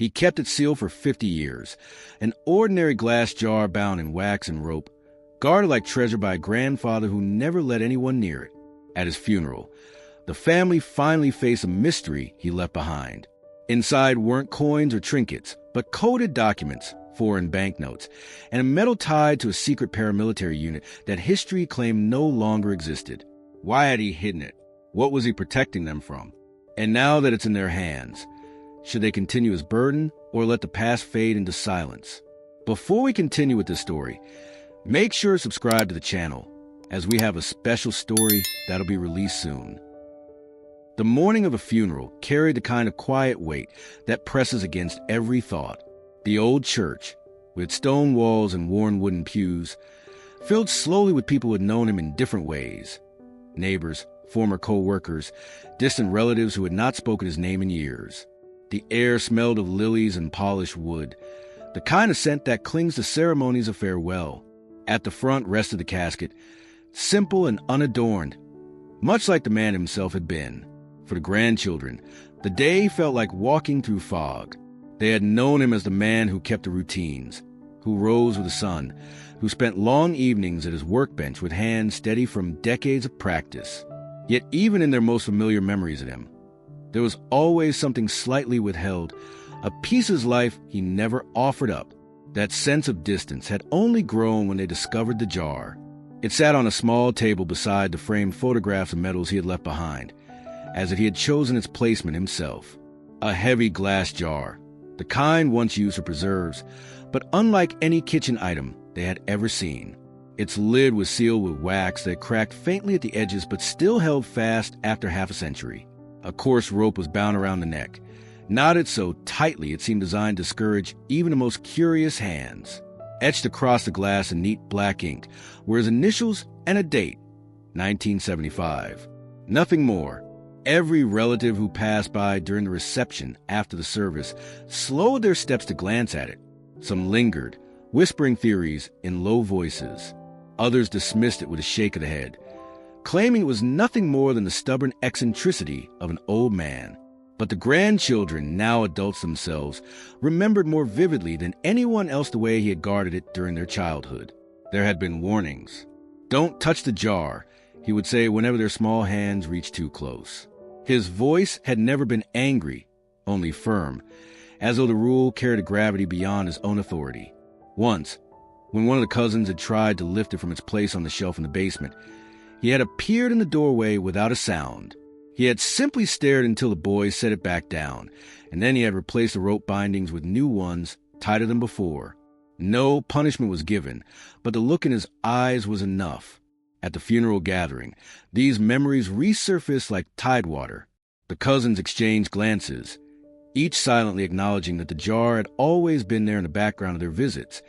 He kept it sealed for 50 years, an ordinary glass jar bound in wax and rope, guarded like treasure by a grandfather who never let anyone near it. At his funeral, the family finally faced a mystery he left behind. Inside weren't coins or trinkets, but coded documents, foreign banknotes, and a metal tied to a secret paramilitary unit that history claimed no longer existed. Why had he hidden it? What was he protecting them from? And now that it's in their hands, should they continue his burden or let the past fade into silence? Before we continue with this story, make sure to subscribe to the channel, as we have a special story that'll be released soon. The morning of a funeral carried the kind of quiet weight that presses against every thought. The old church, with stone walls and worn wooden pews, filled slowly with people who had known him in different ways. Neighbors, former co-workers, distant relatives who had not spoken his name in years. The air smelled of lilies and polished wood, the kind of scent that clings to ceremonies of farewell. At the front rested the casket, simple and unadorned, much like the man himself had been. For the grandchildren, the day felt like walking through fog. They had known him as the man who kept the routines, who rose with the sun, who spent long evenings at his workbench with hands steady from decades of practice. Yet even in their most familiar memories of him, there was always something slightly withheld, a piece of his life he never offered up. That sense of distance had only grown when they discovered the jar. It sat on a small table beside the framed photographs of medals he had left behind, as if he had chosen its placement himself. A heavy glass jar, the kind once used for preserves, but unlike any kitchen item they had ever seen. Its lid was sealed with wax that cracked faintly at the edges but still held fast after half a century. A coarse rope was bound around the neck, knotted so tightly it seemed designed to discourage even the most curious hands. Etched across the glass in neat black ink were his initials and a date, 1975. Nothing more. Every relative who passed by during the reception after the service slowed their steps to glance at it. Some lingered, whispering theories in low voices. Others dismissed it with a shake of the head, claiming it was nothing more than the stubborn eccentricity of an old man. But the grandchildren, now adults themselves, remembered more vividly than anyone else the way he had guarded it during their childhood. There had been warnings. "Don't touch the jar," he would say whenever their small hands reached too close. His voice had never been angry, only firm, as though the rule carried a gravity beyond his own authority. Once, when one of the cousins had tried to lift it from its place on the shelf in the basement, he had appeared in the doorway without a sound. He had simply stared until the boys set it back down, and then he had replaced the rope bindings with new ones, tighter than before. No punishment was given, but the look in his eyes was enough. At the funeral gathering, these memories resurfaced like tidewater. The cousins exchanged glances, each silently acknowledging that the jar had always been there in the background of their visits,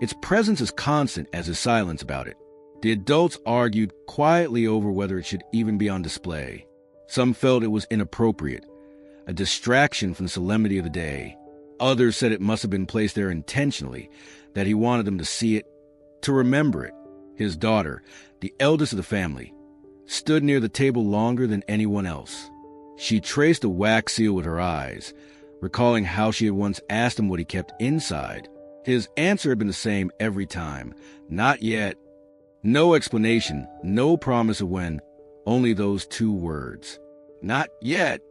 its presence as constant as his silence about it. The adults argued quietly over whether it should even be on display. Some felt it was inappropriate, a distraction from the solemnity of the day. Others said it must have been placed there intentionally, that he wanted them to see it, to remember it. His daughter, the eldest of the family, stood near the table longer than anyone else. She traced a wax seal with her eyes, recalling how she had once asked him what he kept inside. His answer had been the same every time. Not yet. No explanation, no promise of when, only those two words. Not yet.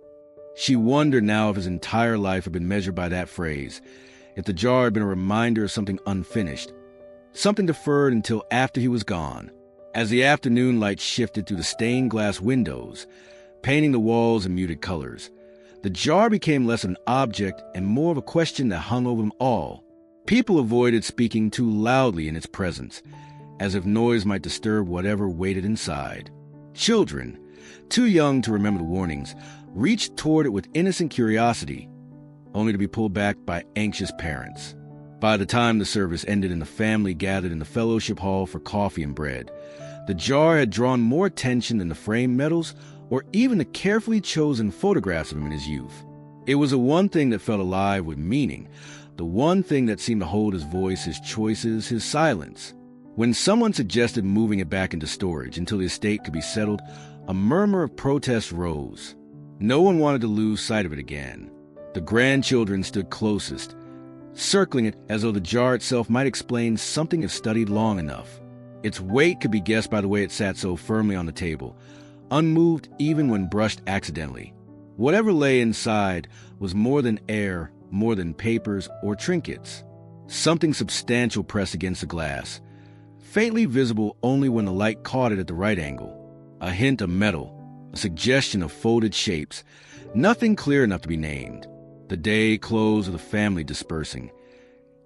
She wondered now if his entire life had been measured by that phrase, if the jar had been a reminder of something unfinished, something deferred until after he was gone. As the afternoon light shifted through the stained glass windows, painting the walls in muted colors, the jar became less of an object and more of a question that hung over them all. People avoided speaking too loudly in its presence, as if noise might disturb whatever waited inside. Children, too young to remember the warnings, reached toward it with innocent curiosity, only to be pulled back by anxious parents. By the time the service ended and the family gathered in the fellowship hall for coffee and bread, the jar had drawn more attention than the framed medals or even the carefully chosen photographs of him in his youth. It was the one thing that felt alive with meaning, the one thing that seemed to hold his voice, his choices, his silence. When someone suggested moving it back into storage until the estate could be settled, a murmur of protest rose. No one wanted to lose sight of it again. The grandchildren stood closest, circling it as though the jar itself might explain something if studied long enough. Its weight could be guessed by the way it sat so firmly on the table, unmoved even when brushed accidentally. Whatever lay inside was more than air, more than papers or trinkets. Something substantial pressed against the glass, faintly visible only when the light caught it at the right angle. A hint of metal, a suggestion of folded shapes, nothing clear enough to be named. The day closed with the family dispersing,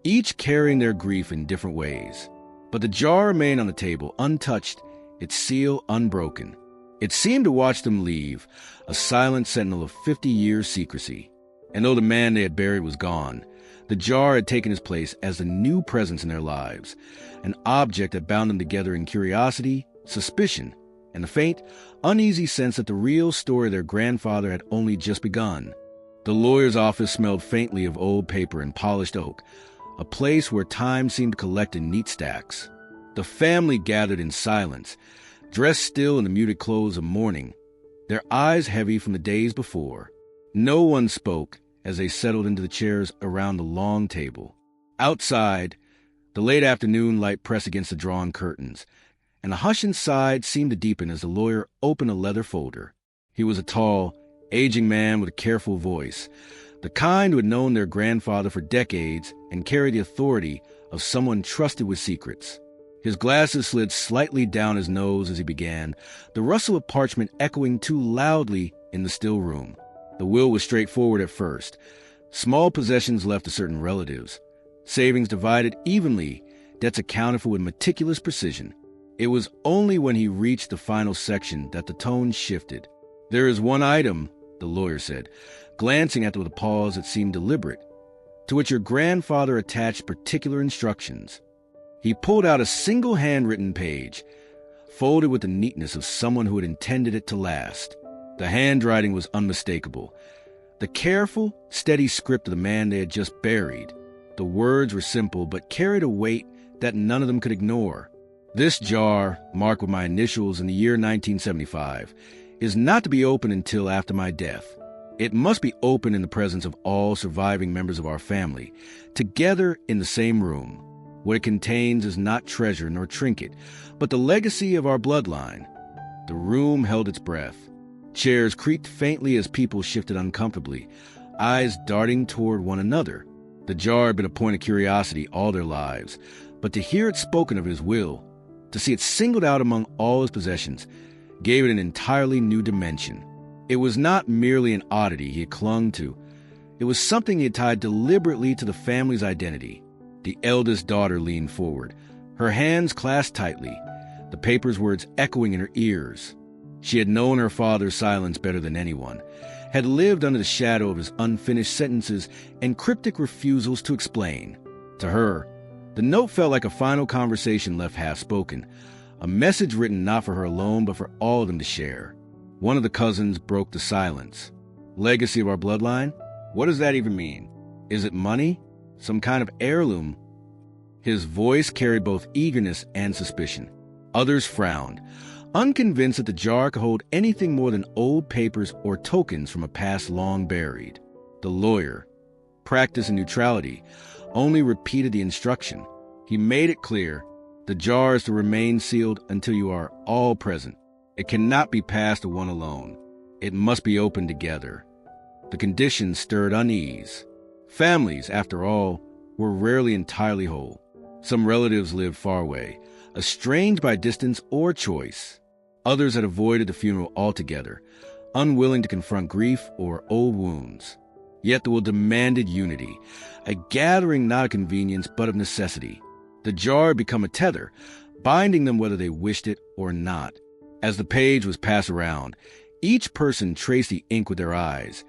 each carrying their grief in different ways. But the jar remained on the table, untouched, its seal unbroken. It seemed to watch them leave, a silent sentinel of 50 years' secrecy. And though the man they had buried was gone, the jar had taken his place as the new presence in their lives, an object that bound them together in curiosity, suspicion, and the faint, uneasy sense that the real story of their grandfather had only just begun. The lawyer's office smelled faintly of old paper and polished oak, a place where time seemed to collect in neat stacks. The family gathered in silence, dressed still in the muted clothes of mourning, their eyes heavy from the days before. No one spoke as they settled into the chairs around the long table. Outside, the late afternoon light pressed against the drawn curtains, and the hush inside seemed to deepen as the lawyer opened a leather folder. He was a tall, aging man with a careful voice, the kind who had known their grandfather for decades and carried the authority of someone trusted with secrets. His glasses slid slightly down his nose as he began, the rustle of parchment echoing too loudly in the still room. The will was straightforward at first. Small possessions left to certain relatives, savings divided evenly, debts accounted for with meticulous precision. It was only when he reached the final section that the tone shifted. "There is one item," the lawyer said, glancing at it with a pause that seemed deliberate, "to which your grandfather attached particular instructions." He pulled out a single handwritten page, folded with the neatness of someone who had intended it to last. The handwriting was unmistakable, the careful, steady script of the man they had just buried. The words were simple but carried a weight that none of them could ignore. "This jar, marked with my initials in the year 1975, is not to be opened until after my death. It must be opened in the presence of all surviving members of our family, together in the same room. What it contains is not treasure nor trinket, but the legacy of our bloodline." The room held its breath. Chairs creaked faintly as people shifted uncomfortably, eyes darting toward one another. The jar had been a point of curiosity all their lives, but to hear it spoken of his will, to see it singled out among all his possessions, gave it an entirely new dimension. It was not merely an oddity he had clung to. It was something he had tied deliberately to the family's identity. The eldest daughter leaned forward, her hands clasped tightly, the paper's words echoing in her ears. She had known her father's silence better than anyone, had lived under the shadow of his unfinished sentences and cryptic refusals to explain. To her, the note felt like a final conversation left half-spoken, a message written not for her alone but for all of them to share. One of the cousins broke the silence. "Legacy of our bloodline? What does that even mean? Is it money? Some kind of heirloom?" His voice carried both eagerness and suspicion. Others frowned, unconvinced that the jar could hold anything more than old papers or tokens from a past long buried. The lawyer, practiced in neutrality, only repeated the instruction. He made it clear, the jar is to remain sealed until you are all present. It cannot be passed to one alone. It must be opened together. The conditions stirred unease. Families, after all, were rarely entirely whole. Some relatives lived far away, estranged by distance or choice. Others had avoided the funeral altogether, unwilling to confront grief or old wounds. Yet the will demanded unity, a gathering not of convenience but of necessity. The jar had become a tether, binding them whether they wished it or not. As the page was passed around, each person traced the ink with their eyes,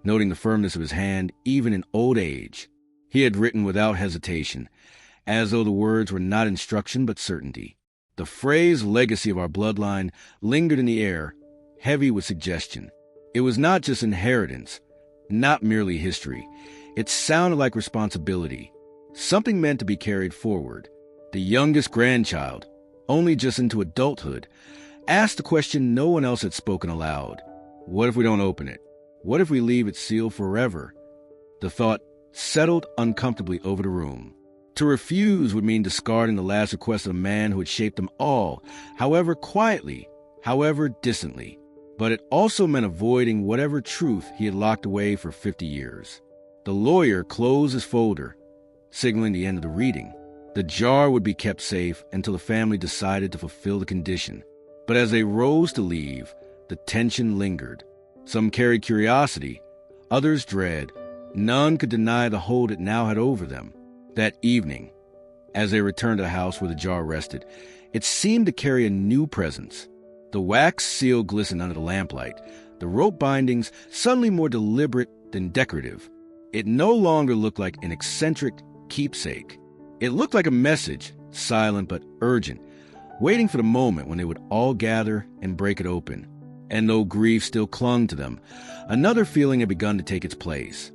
noting the firmness of his hand even in old age. He had written without hesitation, as though the words were not instruction but certainty. The phrase "legacy of our bloodline" lingered in the air, heavy with suggestion. It was not just inheritance, not merely history. It sounded like responsibility, something meant to be carried forward. The youngest grandchild, only just into adulthood, asked the question no one else had spoken aloud. What if we don't open it? What if we leave it sealed forever? The thought settled uncomfortably over the room. To refuse would mean discarding the last request of a man who had shaped them all, however quietly, however distantly. But it also meant avoiding whatever truth he had locked away for 50 years. The lawyer closed his folder, signaling the end of the reading. The jar would be kept safe until the family decided to fulfill the condition. But as they rose to leave, the tension lingered. Some carried curiosity, others dread. None could deny the hold it now had over them. That evening, as they returned to the house where the jar rested, it seemed to carry a new presence. The wax seal glistened under the lamplight, the rope bindings suddenly more deliberate than decorative. It no longer looked like an eccentric keepsake. It looked like a message, silent but urgent, waiting for the moment when they would all gather and break it open. And though grief still clung to them, another feeling had begun to take its place.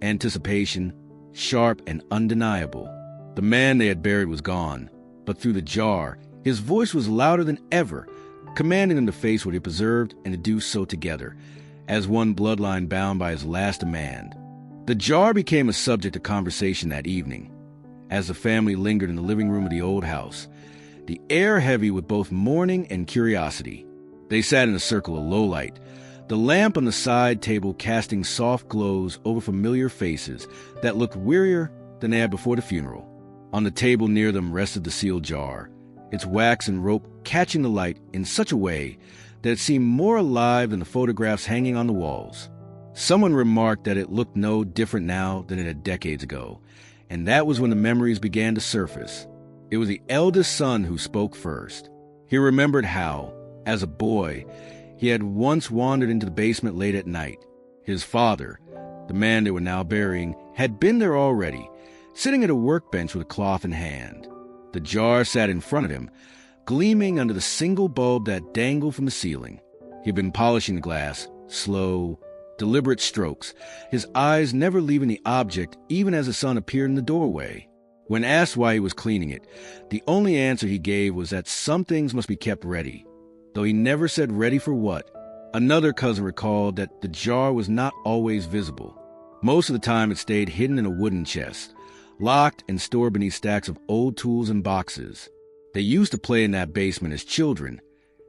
Anticipation, sharp and undeniable. The man they had buried was gone, but through the jar, his voice was louder than ever, commanding them to face what he preserved and to do so together, as one bloodline bound by his last demand. The jar became a subject of conversation that evening, as the family lingered in the living room of the old house, the air heavy with both mourning and curiosity. They sat in a circle of low light, the lamp on the side table casting soft glows over familiar faces that looked wearier than they had before the funeral. On the table near them rested the sealed jar, its wax and rope catching the light in such a way that it seemed more alive than the photographs hanging on the walls. Someone remarked that it looked no different now than it had decades ago, and that was when the memories began to surface. It was the eldest son who spoke first. He remembered how, as a boy, he had once wandered into the basement late at night. His father, the man they were now burying, had been there already, sitting at a workbench with a cloth in hand. The jar sat in front of him, gleaming under the single bulb that dangled from the ceiling. He had been polishing the glass, slow, deliberate strokes, his eyes never leaving the object even as the son appeared in the doorway. When asked why he was cleaning it, the only answer he gave was that some things must be kept ready, though he never said ready for what. Another cousin recalled that the jar was not always visible. Most of the time it stayed hidden in a wooden chest, locked and stored beneath stacks of old tools and boxes. They used to play in that basement as children,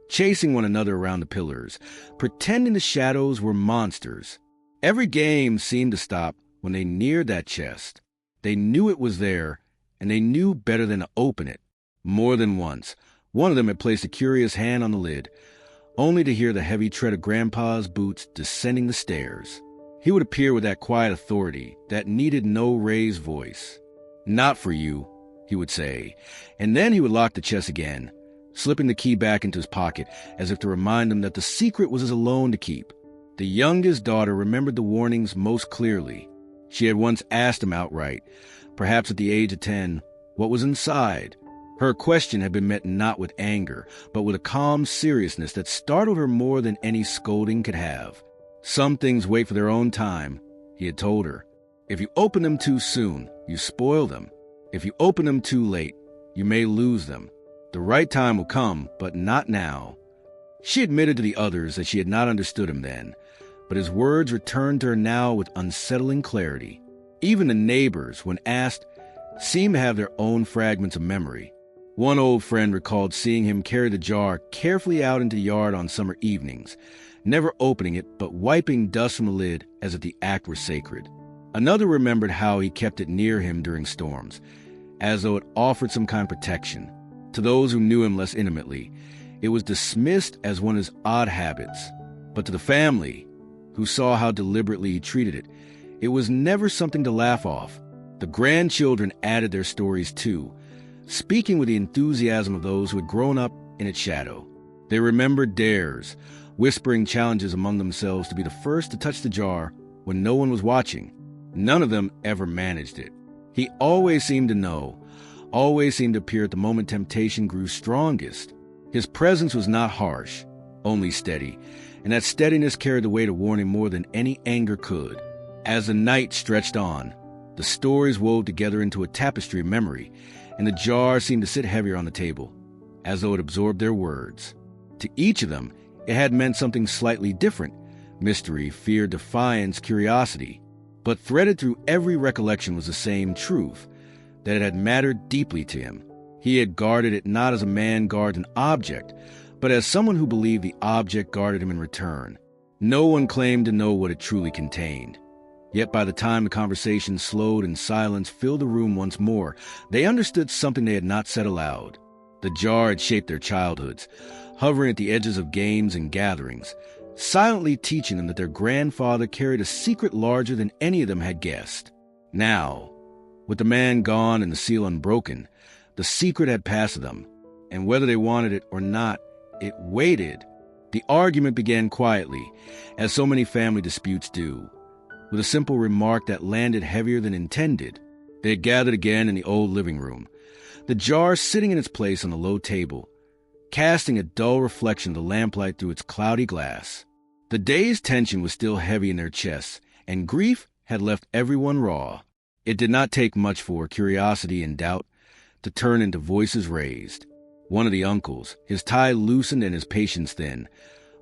chasing one another around the pillars, pretending the shadows were monsters. Every game seemed to stop when they neared that chest. They knew it was there, and they knew better than to open it. More than once, one of them had placed a curious hand on the lid, only to hear the heavy tread of Grandpa's boots descending the stairs. He would appear with that quiet authority that needed no raised voice. "Not for you," he would say, and then he would lock the chest again, slipping the key back into his pocket as if to remind them that the secret was his alone to keep. The youngest daughter remembered the warnings most clearly. She had once asked him outright, perhaps at the age of 10, what was inside. Her question had been met not with anger, but with a calm seriousness that startled her more than any scolding could have. "Some things wait for their own time," he had told her. "If you open them too soon, you spoil them. If you open them too late, you may lose them. The right time will come, but not now." She admitted to the others that she had not understood him then, but his words returned to her now with unsettling clarity. Even the neighbors, when asked, seemed to have their own fragments of memory. One old friend recalled seeing him carry the jar carefully out into the yard on summer evenings, never opening it but wiping dust from the lid as if the act were sacred. Another remembered how he kept it near him during storms, as though it offered some kind of protection. To those who knew him less intimately, it was dismissed as one of his odd habits. But to the family, who saw how deliberately he treated it, it was never something to laugh off. The grandchildren added their stories too, speaking with the enthusiasm of those who had grown up in its shadow. They remembered dares, whispering challenges among themselves to be the first to touch the jar when no one was watching. None of them ever managed it. He always seemed to know, always seemed to appear at the moment temptation grew strongest. His presence was not harsh, only steady, and that steadiness carried the weight of warning more than any anger could. As the night stretched on, the stories wove together into a tapestry of memory, and the jar seemed to sit heavier on the table, as though it absorbed their words. To each of them, it had meant something slightly different: mystery, fear, defiance, curiosity. But threaded through every recollection was the same truth, that it had mattered deeply to him. He had guarded it not as a man guards an object, but as someone who believed the object guarded him in return. No one claimed to know what it truly contained. Yet by the time the conversation slowed and silence filled the room once more, they understood something they had not said aloud. The jar had shaped their childhoods, hovering at the edges of games and gatherings, silently teaching them that their grandfather carried a secret larger than any of them had guessed. Now, with the man gone and the seal unbroken, the secret had passed them, and whether they wanted it or not, it waited. The argument began quietly, as so many family disputes do, with a simple remark that landed heavier than intended. They had gathered again in the old living room, the jar sitting in its place on the low table, casting a dull reflection of the lamplight through its cloudy glass. The day's tension was still heavy in their chests, and grief had left everyone raw. It did not take much for curiosity and doubt to turn into voices raised. One of the uncles, his tie loosened and his patience thin,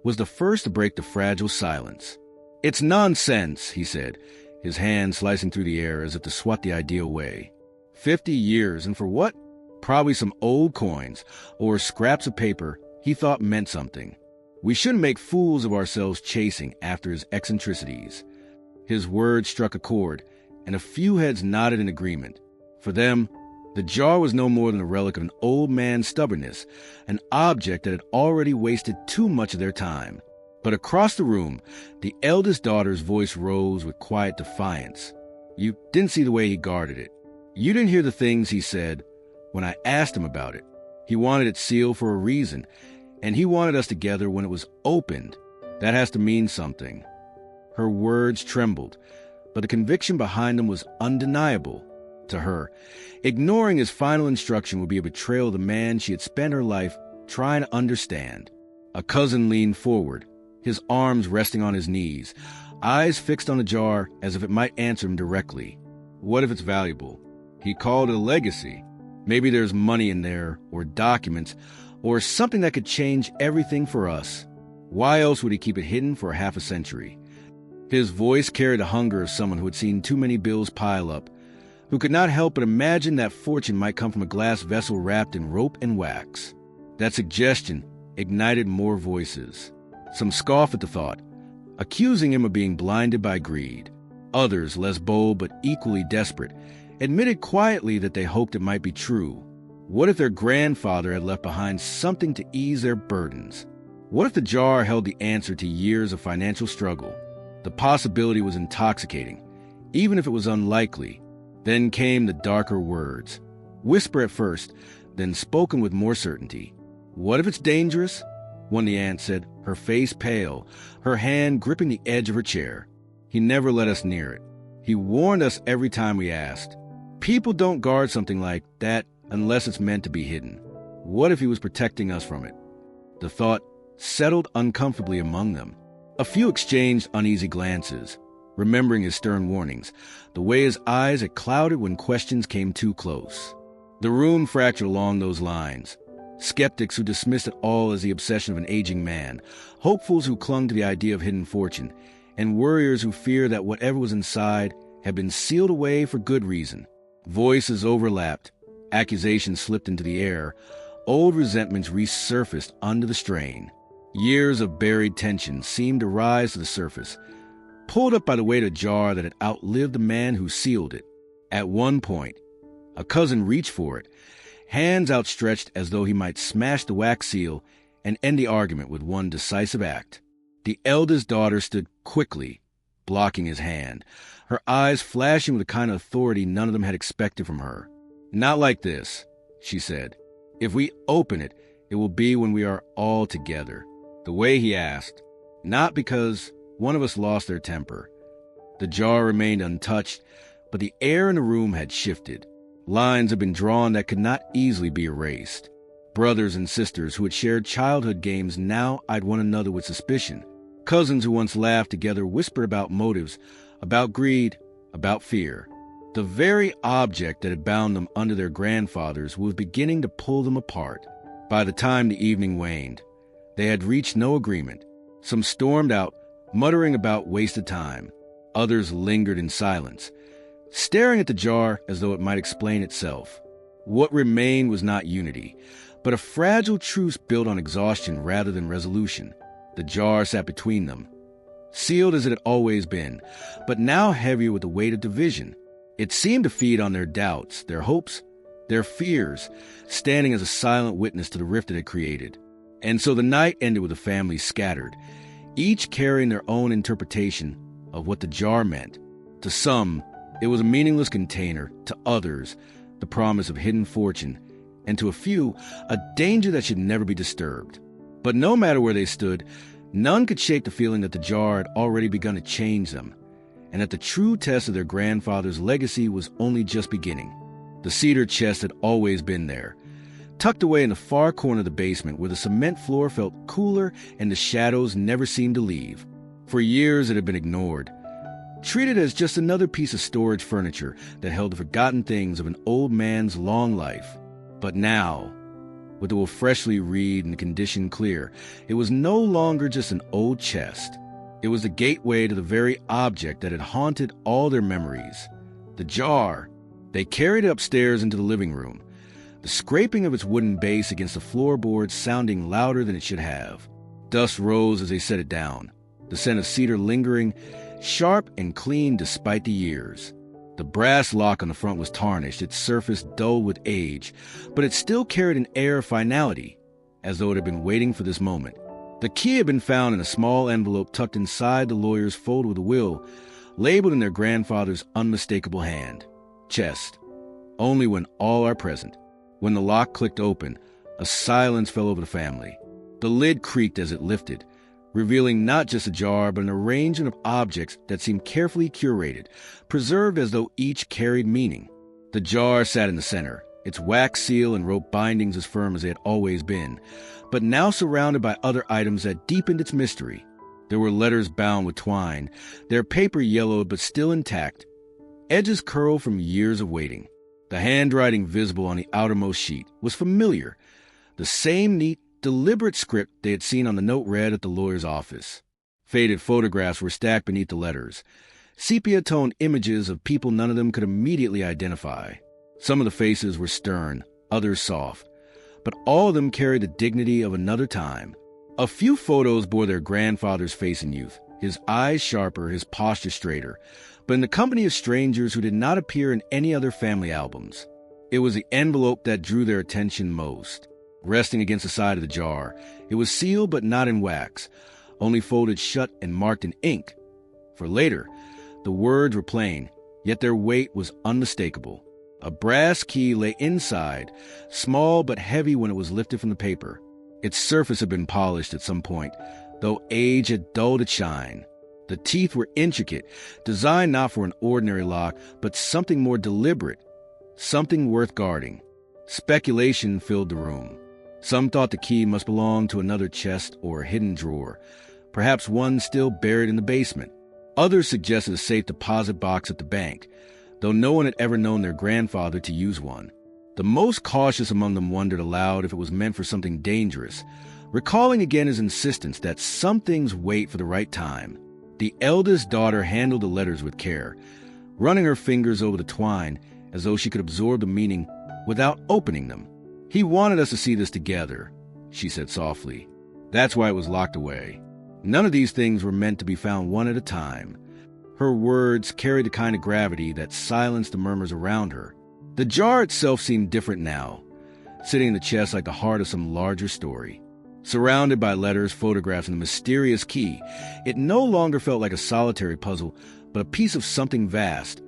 was the first to break the fragile silence. "It's nonsense," he said, his hand slicing through the air as if to swat the idea away. 50 years, and for what? Probably some old coins or scraps of paper he thought meant something. We shouldn't make fools of ourselves chasing after his eccentricities. His words struck a chord, and a few heads nodded in agreement. For them, the jar was no more than a relic of an old man's stubbornness, an object that had already wasted too much of their time. But across the room, the eldest daughter's voice rose with quiet defiance. "You didn't see the way he guarded it. You didn't hear the things he said when I asked him about it. He wanted it sealed for a reason, and he wanted us together when it was opened. That has to mean something." Her words trembled, but the conviction behind them was undeniable. To her, ignoring his final instruction would be a betrayal of the man she had spent her life trying to understand. A cousin leaned forward, his arms resting on his knees, eyes fixed on the jar as if it might answer him directly. "What if it's valuable? He called it a legacy. Maybe there's money in there, or documents, or something that could change everything for us. Why else would he keep it hidden for half a century?" His voice carried the hunger of someone who had seen too many bills pile up, who could not help but imagine that fortune might come from a glass vessel wrapped in rope and wax. That suggestion ignited more voices. Some scoffed at the thought, accusing him of being blinded by greed. Others, less bold but equally desperate, admitted quietly that they hoped it might be true. What if their grandfather had left behind something to ease their burdens? What if the jar held the answer to years of financial struggle? The possibility was intoxicating, even if it was unlikely. Then came the darker words, whisper at first, then spoken with more certainty. "What if it's dangerous?" one of the aunts said, her face pale, her hand gripping the edge of her chair. "He never let us near it. He warned us every time we asked. People don't guard something like that unless it's meant to be hidden. What if he was protecting us from it?" The thought settled uncomfortably among them. A few exchanged uneasy glances, remembering his stern warnings, the way his eyes had clouded when questions came too close. The room fractured along those lines. Skeptics who dismissed it all as the obsession of an aging man, hopefuls who clung to the idea of hidden fortune, and worriers who feared that whatever was inside had been sealed away for good reason. Voices overlapped, accusations slipped into the air, old resentments resurfaced under the strain. Years of buried tension seemed to rise to the surface, pulled up by the weight of a jar that had outlived the man who sealed it. At one point, a cousin reached for it, hands outstretched as though he might smash the wax seal and end the argument with one decisive act. The eldest daughter stood quickly, blocking his hand, her eyes flashing with a kind of authority none of them had expected from her. "Not like this," she said. "If we open it, it will be when we are all together, the way he asked, not because one of us lost their temper." The jar remained untouched, but the air in the room had shifted. Lines had been drawn that could not easily be erased. Brothers and sisters who had shared childhood games now eyed one another with suspicion. Cousins who once laughed together whispered about motives, about greed, about fear. The very object that had bound them under their grandfathers was beginning to pull them apart. By the time the evening waned, they had reached no agreement. Some stormed out, muttering about wasted time. Others lingered in silence, staring at the jar as though it might explain itself. What remained was not unity, but a fragile truce built on exhaustion rather than resolution. The jar sat between them, sealed as it had always been, but now heavier with the weight of division. It seemed to feed on their doubts, their hopes, their fears, standing as a silent witness to the rift it had created. And so the night ended with the family scattered, each carrying their own interpretation of what the jar meant. To some, it was a meaningless container; to others, the promise of hidden fortune; and to a few, a danger that should never be disturbed. But no matter where they stood, none could shake the feeling that the jar had already begun to change them, and that the true test of their grandfather's legacy was only just beginning. The cedar chest had always been there, tucked away in the far corner of the basement where the cement floor felt cooler and the shadows never seemed to leave. For years it had been ignored, treated as just another piece of storage furniture that held the forgotten things of an old man's long life. But now, with the will freshly read and the condition clear, it was no longer just an old chest. It was the gateway to the very object that had haunted all their memories. The jar. They carried it upstairs into the living room, the scraping of its wooden base against the floorboards sounding louder than it should have. Dust rose as they set it down, the scent of cedar lingering, sharp and clean despite the years. The brass lock on the front was tarnished, its surface dulled with age, but it still carried an air of finality, as though it had been waiting for this moment. The key had been found in a small envelope tucked inside the lawyer's fold with a will, labeled in their grandfather's unmistakable hand. Chest. Only when all are present. When the lock clicked open, a silence fell over the family. The lid creaked as it lifted, revealing not just a jar, but an arrangement of objects that seemed carefully curated, preserved as though each carried meaning. The jar sat in the center, its wax seal and rope bindings as firm as they had always been, but now surrounded by other items that deepened its mystery. There were letters bound with twine, their paper yellowed but still intact, edges curled from years of waiting. The handwriting visible on the outermost sheet was familiar, the same neat, deliberate script they had seen on the note read at the lawyer's office. Faded photographs were stacked beneath the letters, sepia-toned images of people none of them could immediately identify. Some of the faces were stern, others soft, but all of them carried the dignity of another time. A few photos bore their grandfather's face in youth, his eyes sharper, his posture straighter, but in the company of strangers who did not appear in any other family albums. It was the envelope that drew their attention most. Resting against the side of the jar, it was sealed but not in wax, only folded shut and marked in ink. For later, the words were plain, yet their weight was unmistakable. A brass key lay inside, small but heavy when it was lifted from the paper. Its surface had been polished at some point, though age had dulled its shine. The teeth were intricate, designed not for an ordinary lock, but something more deliberate, something worth guarding. Speculation filled the room. Some thought the key must belong to another chest or a hidden drawer, perhaps one still buried in the basement. Others suggested a safe deposit box at the bank, though no one had ever known their grandfather to use one. The most cautious among them wondered aloud if it was meant for something dangerous, recalling again his insistence that some things wait for the right time. The eldest daughter handled the letters with care, running her fingers over the twine as though she could absorb the meaning without opening them. "He wanted us to see this together," she said softly. "That's why it was locked away. None of these things were meant to be found one at a time." Her words carried the kind of gravity that silenced the murmurs around her. The jar itself seemed different now, sitting in the chest like the heart of some larger story. Surrounded by letters, photographs, and the mysterious key, it no longer felt like a solitary puzzle, but a piece of something vast,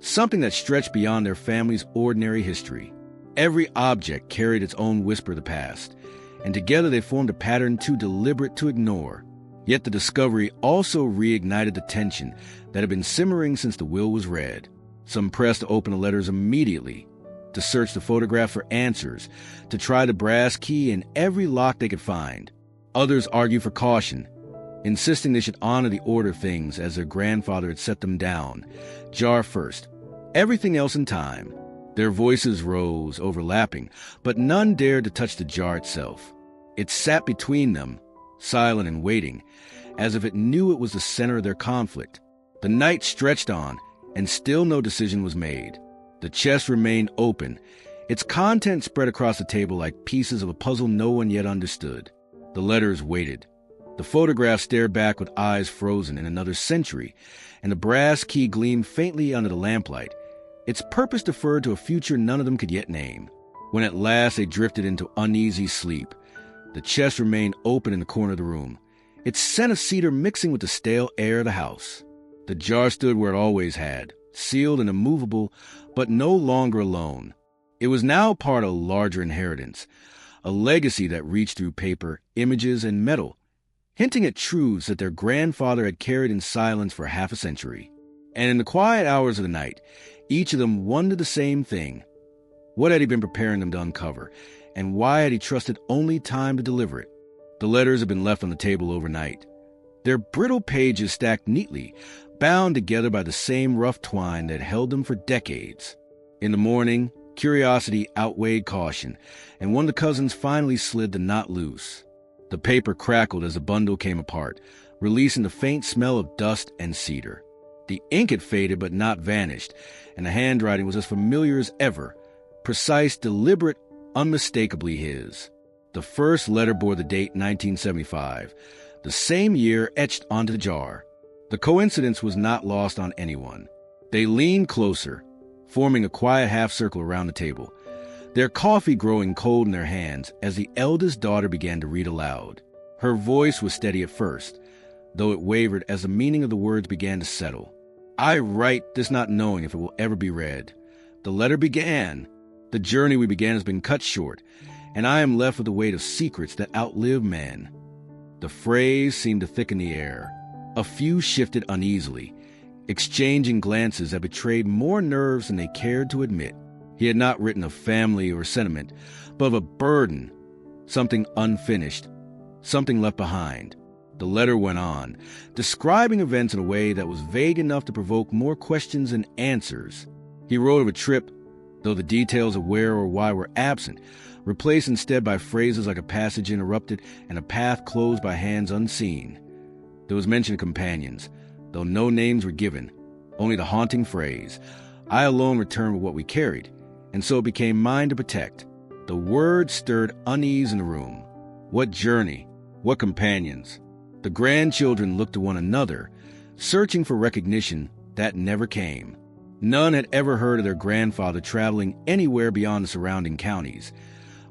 something that stretched beyond their family's ordinary history. Every object carried its own whisper of the past, and together they formed a pattern too deliberate to ignore. Yet the discovery also reignited the tension that had been simmering since the will was read. Some pressed to open the letters immediately, to search the photograph for answers, to try the brass key in every lock they could find. Others argued for caution, insisting they should honor the order of things as their grandfather had set them down, jar first, everything else in time. Their voices rose, overlapping, but none dared to touch the jar itself. It sat between them, silent and waiting, as if it knew it was the center of their conflict. The night stretched on, and still no decision was made. The chest remained open, its contents spread across the table like pieces of a puzzle no one yet understood. The letters waited. The photograph stared back with eyes frozen in another century, and the brass key gleamed faintly under the lamplight. Its purpose deferred to a future none of them could yet name. When at last they drifted into uneasy sleep, the chest remained open in the corner of the room, its scent of cedar mixing with the stale air of the house. The jar stood where it always had, sealed and immovable, but no longer alone. It was now part of a larger inheritance, a legacy that reached through paper, images, and metal, hinting at truths that their grandfather had carried in silence for half a century. And in the quiet hours of the night, each of them wondered the same thing. What had he been preparing them to uncover, and why had he trusted only time to deliver it? The letters had been left on the table overnight, their brittle pages stacked neatly, bound together by the same rough twine that held them for decades. In the morning, curiosity outweighed caution, and one of the cousins finally slid the knot loose. The paper crackled as the bundle came apart, releasing the faint smell of dust and cedar. The ink had faded but not vanished, and the handwriting was as familiar as ever, precise, deliberate, unmistakably his. The first letter bore the date 1975, the same year etched onto the jar. The coincidence was not lost on anyone. They leaned closer, forming a quiet half-circle around the table, their coffee growing cold in their hands as the eldest daughter began to read aloud. Her voice was steady at first, though it wavered as the meaning of the words began to settle. I write this not knowing if it will ever be read. The letter began. The journey we began has been cut short, and I am left with the weight of secrets that outlive men. The phrase seemed to thicken the air. A few shifted uneasily, exchanging glances that betrayed more nerves than they cared to admit. He had not written of family or sentiment, but of a burden, something unfinished, something left behind. The letter went on, describing events in a way that was vague enough to provoke more questions than answers. He wrote of a trip, though the details of where or why were absent, replaced instead by phrases like a passage interrupted and a path closed by hands unseen. There was mention of companions, though no names were given, only the haunting phrase, I alone returned with what we carried, and so it became mine to protect. The word stirred unease in the room. What journey? What companions? The grandchildren looked to one another, searching for recognition that never came. None had ever heard of their grandfather traveling anywhere beyond the surrounding counties,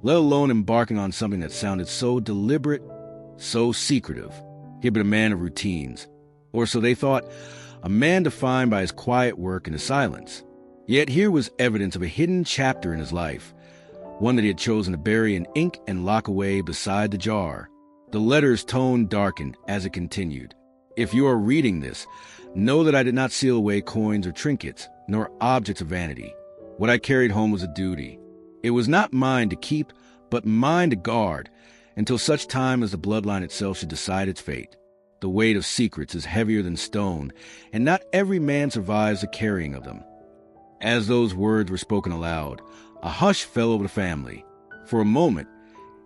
let alone embarking on something that sounded so deliberate, so secretive. He had been a man of routines, or so they thought, a man defined by his quiet work and his silence. Yet here was evidence of a hidden chapter in his life, one that he had chosen to bury in ink and lock away beside the jar. The letter's tone darkened as it continued. If you are reading this, know that I did not seal away coins or trinkets, nor objects of vanity. What I carried home was a duty. It was not mine to keep, but mine to guard, until such time as the bloodline itself should decide its fate. The weight of secrets is heavier than stone, and not every man survives the carrying of them. As those words were spoken aloud, a hush fell over the family. For a moment,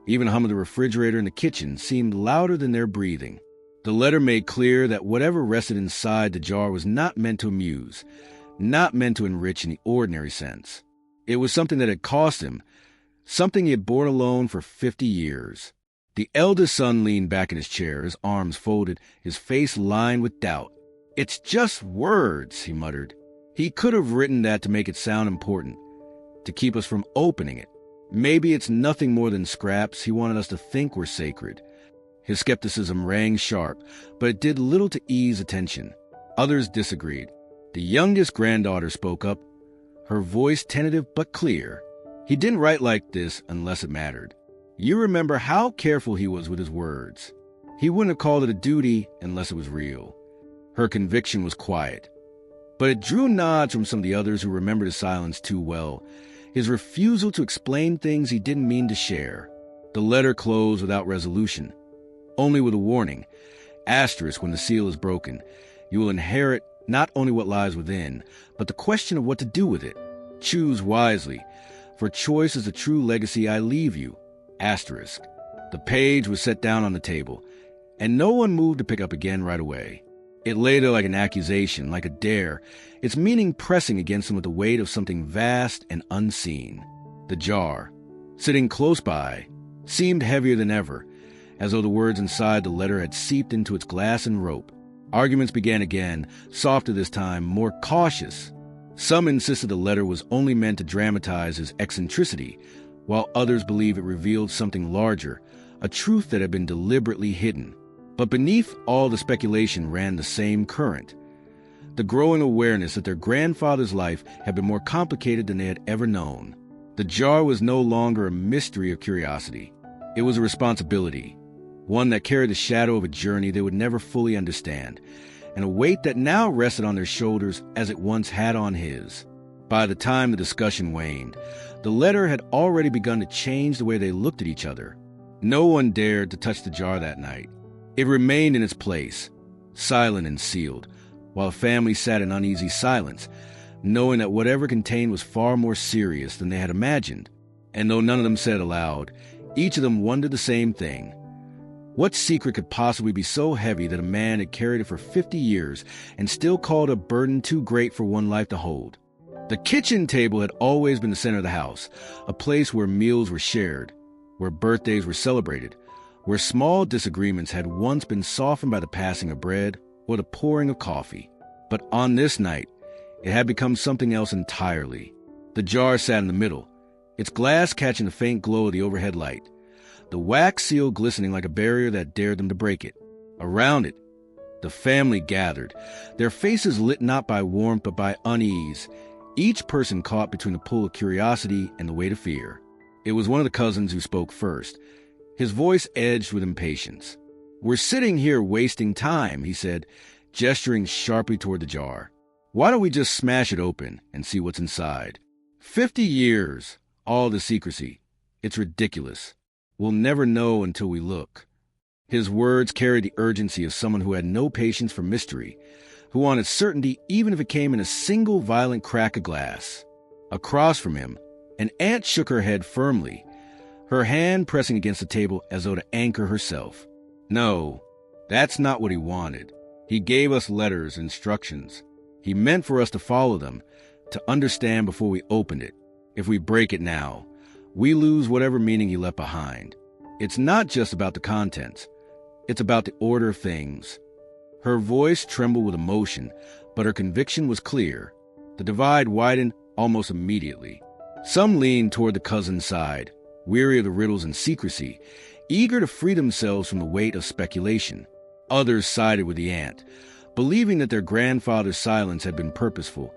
even the hum of the refrigerator in the kitchen seemed louder than their breathing. The letter made clear that whatever rested inside the jar was not meant to amuse, not meant to enrich in the ordinary sense. It was something that had cost him, something he had borne alone for 50 years. The eldest son leaned back in his chair, his arms folded, his face lined with doubt. It's just words, he muttered. He could have written that to make it sound important, to keep us from opening it. Maybe it's nothing more than scraps he wanted us to think were sacred. His skepticism rang sharp, but it did little to ease attention. Others disagreed. The youngest granddaughter spoke up, her voice tentative but clear. He didn't write like this unless it mattered. You remember how careful he was with his words. He wouldn't have called it a duty unless it was real. Her conviction was quiet, but it drew nods from some of the others who remembered his silence too well, his refusal to explain things he didn't mean to share. The letter closed without resolution, only with a warning. Asterisk, when the seal is broken, you will inherit not only what lies within, but the question of what to do with it. Choose wisely, for choice is the true legacy I leave you. Asterisk. The page was set down on the table, and no one moved to pick up again right away. It lay there like an accusation, like a dare, its meaning pressing against them with the weight of something vast and unseen. The jar, sitting close by, seemed heavier than ever, as though the words inside the letter had seeped into its glass and rope. Arguments began again, softer this time, more cautious. Some insisted the letter was only meant to dramatize his eccentricity, while others believed it revealed something larger, a truth that had been deliberately hidden. But beneath all the speculation ran the same current, the growing awareness that their grandfather's life had been more complicated than they had ever known. The jar was no longer a mystery of curiosity. It was a responsibility, one that carried the shadow of a journey they would never fully understand, and a weight that now rested on their shoulders as it once had on his. By the time the discussion waned, the letter had already begun to change the way they looked at each other. No one dared to touch the jar that night. It remained in its place, silent and sealed, while the family sat in uneasy silence, knowing that whatever contained was far more serious than they had imagined. And though none of them said aloud, each of them wondered the same thing. What secret could possibly be so heavy that a man had carried it for 50 years and still called a burden too great for one life to hold? The kitchen table had always been the center of the house, a place where meals were shared, where birthdays were celebrated, where small disagreements had once been softened by the passing of bread or the pouring of coffee. But on this night, it had become something else entirely. The jar sat in the middle, its glass catching the faint glow of the overhead light, the wax seal glistening like a barrier that dared them to break it. Around it, the family gathered, their faces lit not by warmth but by unease, each person caught between the pull of curiosity and the weight of fear. It was one of the cousins who spoke first, his voice edged with impatience. "We're sitting here wasting time," he said, gesturing sharply toward the jar. "Why don't we just smash it open and see what's inside? 50 years, all the secrecy. It's ridiculous. We'll never know until we look." His words carried the urgency of someone who had no patience for mystery, who wanted certainty even if it came in a single violent crack of glass. Across from him, an aunt shook her head firmly, her hand pressing against the table as though to anchor herself. "No, that's not what he wanted. He gave us letters, instructions. He meant for us to follow them, to understand before we opened it. If we break it now, we lose whatever meaning he left behind. It's not just about the contents. It's about the order of things." Her voice trembled with emotion, but her conviction was clear. The divide widened almost immediately. Some leaned toward the cousin's side, weary of the riddles and secrecy, eager to free themselves from the weight of speculation. Others sided with the aunt, believing that their grandfather's silence had been purposeful,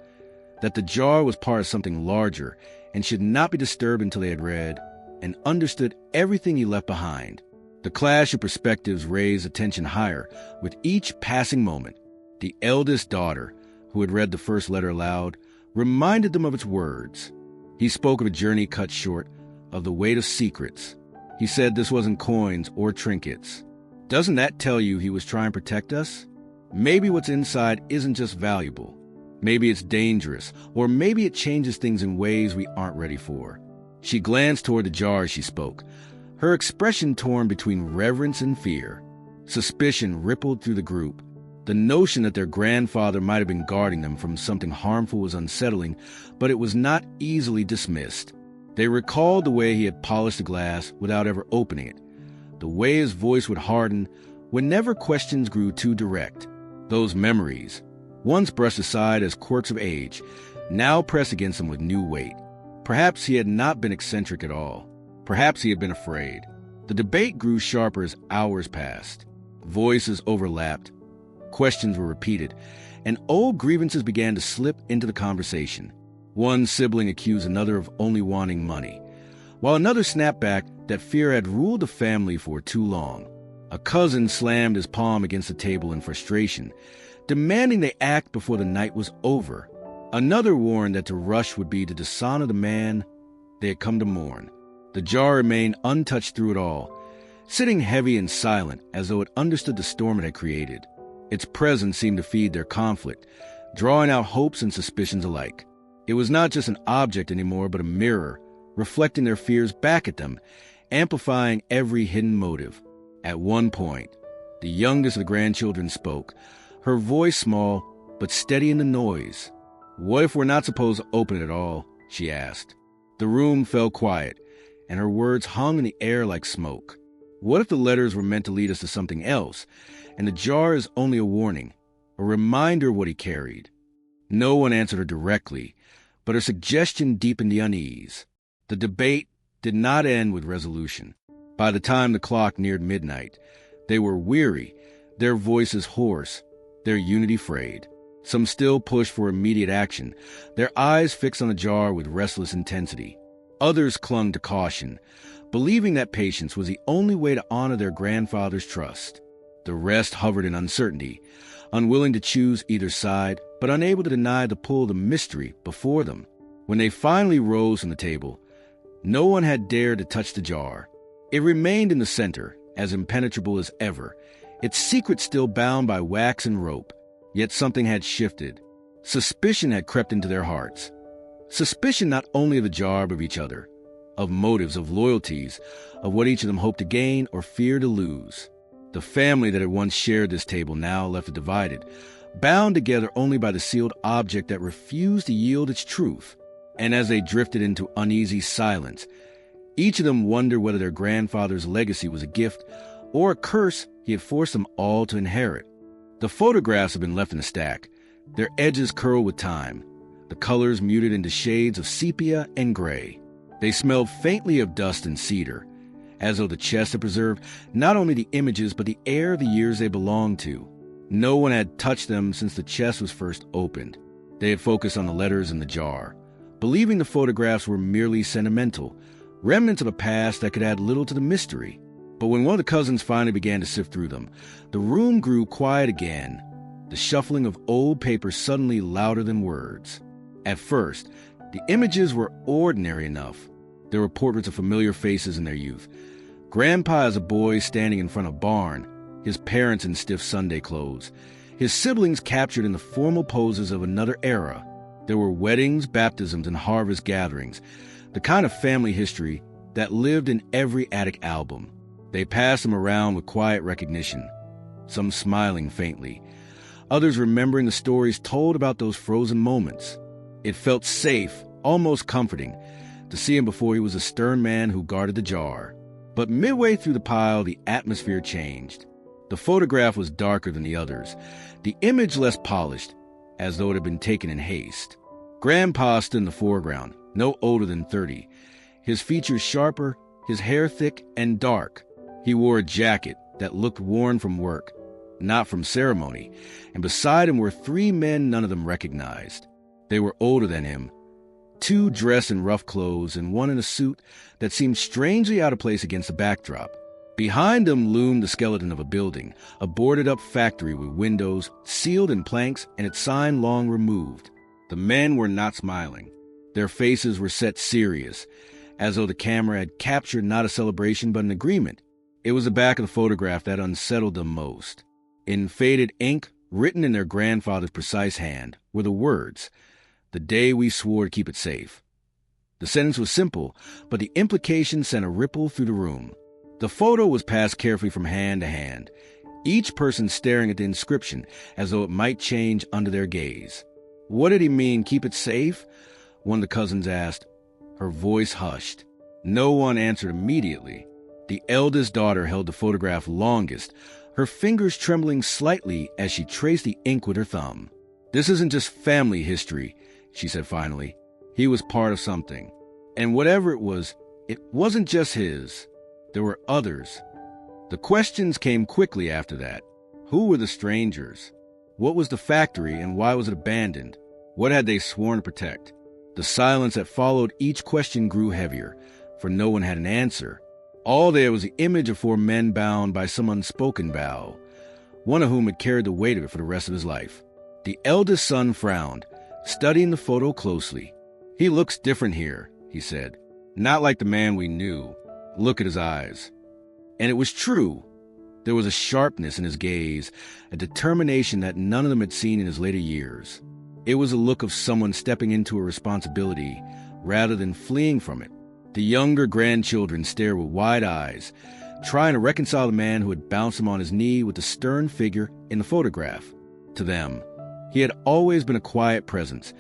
that the jar was part of something larger and should not be disturbed until they had read and understood everything he left behind. The clash of perspectives raised the tension higher with each passing moment. The eldest daughter, who had read the first letter aloud, reminded them of its words. He spoke of a journey cut short, of the weight of secrets. He said this wasn't coins or trinkets. Doesn't that tell you he was trying to protect us? Maybe what's inside isn't just valuable. Maybe it's dangerous, or maybe it changes things in ways we aren't ready for. She glanced toward the jar as she spoke, her expression torn between reverence and fear. Suspicion rippled through the group. The notion that their grandfather might have been guarding them from something harmful was unsettling, but it was not easily dismissed. They recalled the way he had polished the glass without ever opening it, the way his voice would harden whenever questions grew too direct. Those memories, once brushed aside as quirks of age, now pressed against him with new weight. Perhaps he had not been eccentric at all. Perhaps he had been afraid. The debate grew sharper as hours passed. Voices overlapped, questions were repeated, and old grievances began to slip into the conversation. One sibling accused another of only wanting money, while another snapped back that fear had ruled the family for too long. A cousin slammed his palm against the table in frustration, demanding they act before the night was over. Another warned that to rush would be to dishonor the man they had come to mourn. The jar remained untouched through it all, sitting heavy and silent as though it understood the storm it had created. Its presence seemed to feed their conflict, drawing out hopes and suspicions alike. It was not just an object anymore, but a mirror, reflecting their fears back at them, amplifying every hidden motive. At one point, the youngest of the grandchildren spoke, her voice small but steady in the noise. "What if we're not supposed to open it at all?" she asked. The room fell quiet, and her words hung in the air like smoke. What if the letters were meant to lead us to something else, and the jar is only a warning, a reminder of what he carried? No one answered her directly, but her suggestion deepened the unease. The debate did not end with resolution. By the time the clock neared midnight, they were weary, their voices hoarse, their unity frayed. Some still pushed for immediate action, their eyes fixed on the jar with restless intensity. Others clung to caution, believing that patience was the only way to honor their grandfather's trust. The rest hovered in uncertainty, unwilling to choose either side, but unable to deny the pull of the mystery before them. When they finally rose from the table, no one had dared to touch the jar. It remained in the center, as impenetrable as ever, its secret still bound by wax and rope. Yet something had shifted. Suspicion had crept into their hearts. Suspicion not only of the jar, but of each other, of motives, of loyalties, of what each of them hoped to gain or feared to lose. The family that had once shared this table now left it divided, bound together only by the sealed object that refused to yield its truth. And as they drifted into uneasy silence, each of them wondered whether their grandfather's legacy was a gift or a curse he had forced them all to inherit. The photographs had been left in a stack, their edges curled with time, the colors muted into shades of sepia and gray. They smelled faintly of dust and cedar, as though the chest had preserved not only the images but the air of the years they belonged to. No one had touched them since the chest was first opened. They had focused on the letters in the jar, believing the photographs were merely sentimental, remnants of a past that could add little to the mystery. But when one of the cousins finally began to sift through them, the room grew quiet again, the shuffling of old paper suddenly louder than words. At first, the images were ordinary enough. There were portraits of familiar faces in their youth. Grandpa as a boy standing in front of a barn, his parents in stiff Sunday clothes, his siblings captured in the formal poses of another era. There were weddings, baptisms, and harvest gatherings, the kind of family history that lived in every attic album. They passed them around with quiet recognition, some smiling faintly, others remembering the stories told about those frozen moments. It felt safe, almost comforting, to see him before he was a stern man who guarded the jar. But midway through the pile, the atmosphere changed. The photograph was darker than the others, the image less polished, as though it had been taken in haste. Grandpa stood in the foreground, no older than 30, his features sharper, his hair thick and dark. He wore a jacket that looked worn from work, not from ceremony, and beside him were 3 men none of them recognized. They were older than him, 2 dressed in rough clothes and 1 in a suit that seemed strangely out of place against the backdrop. Behind them loomed the skeleton of a building, a boarded-up factory with windows sealed in planks and its sign long removed. The men were not smiling. Their faces were set serious, as though the camera had captured not a celebration but an agreement. It was the back of the photograph that unsettled them most. In faded ink, written in their grandfather's precise hand, were the words, "The day we swore to keep it safe." The sentence was simple, but the implication sent a ripple through the room. The photo was passed carefully from hand to hand, each person staring at the inscription as though it might change under their gaze. "What did he mean, keep it safe?" one of the cousins asked. Her voice hushed. No one answered immediately. The eldest daughter held the photograph longest, her fingers trembling slightly as she traced the ink with her thumb. "This isn't just family history," she said finally. "He was part of something. And whatever it wasn't just his. There were others." The questions came quickly after that. Who were the strangers? What was the factory and why was it abandoned? What had they sworn to protect? The silence that followed each question grew heavier, for no one had an answer. All there was the image of 4 men bound by some unspoken vow, one of whom had carried the weight of it for the rest of his life. The eldest son frowned, studying the photo closely. "He looks different here," he said. "Not like the man we knew. Look at his eyes." And it was true. There was a sharpness in his gaze, a determination that none of them had seen in his later years. It was a look of someone stepping into a responsibility rather than fleeing from it. The younger grandchildren stared with wide eyes, trying to reconcile the man who had bounced him on his knee with the stern figure in the photograph. To them, he had always been a quiet presence,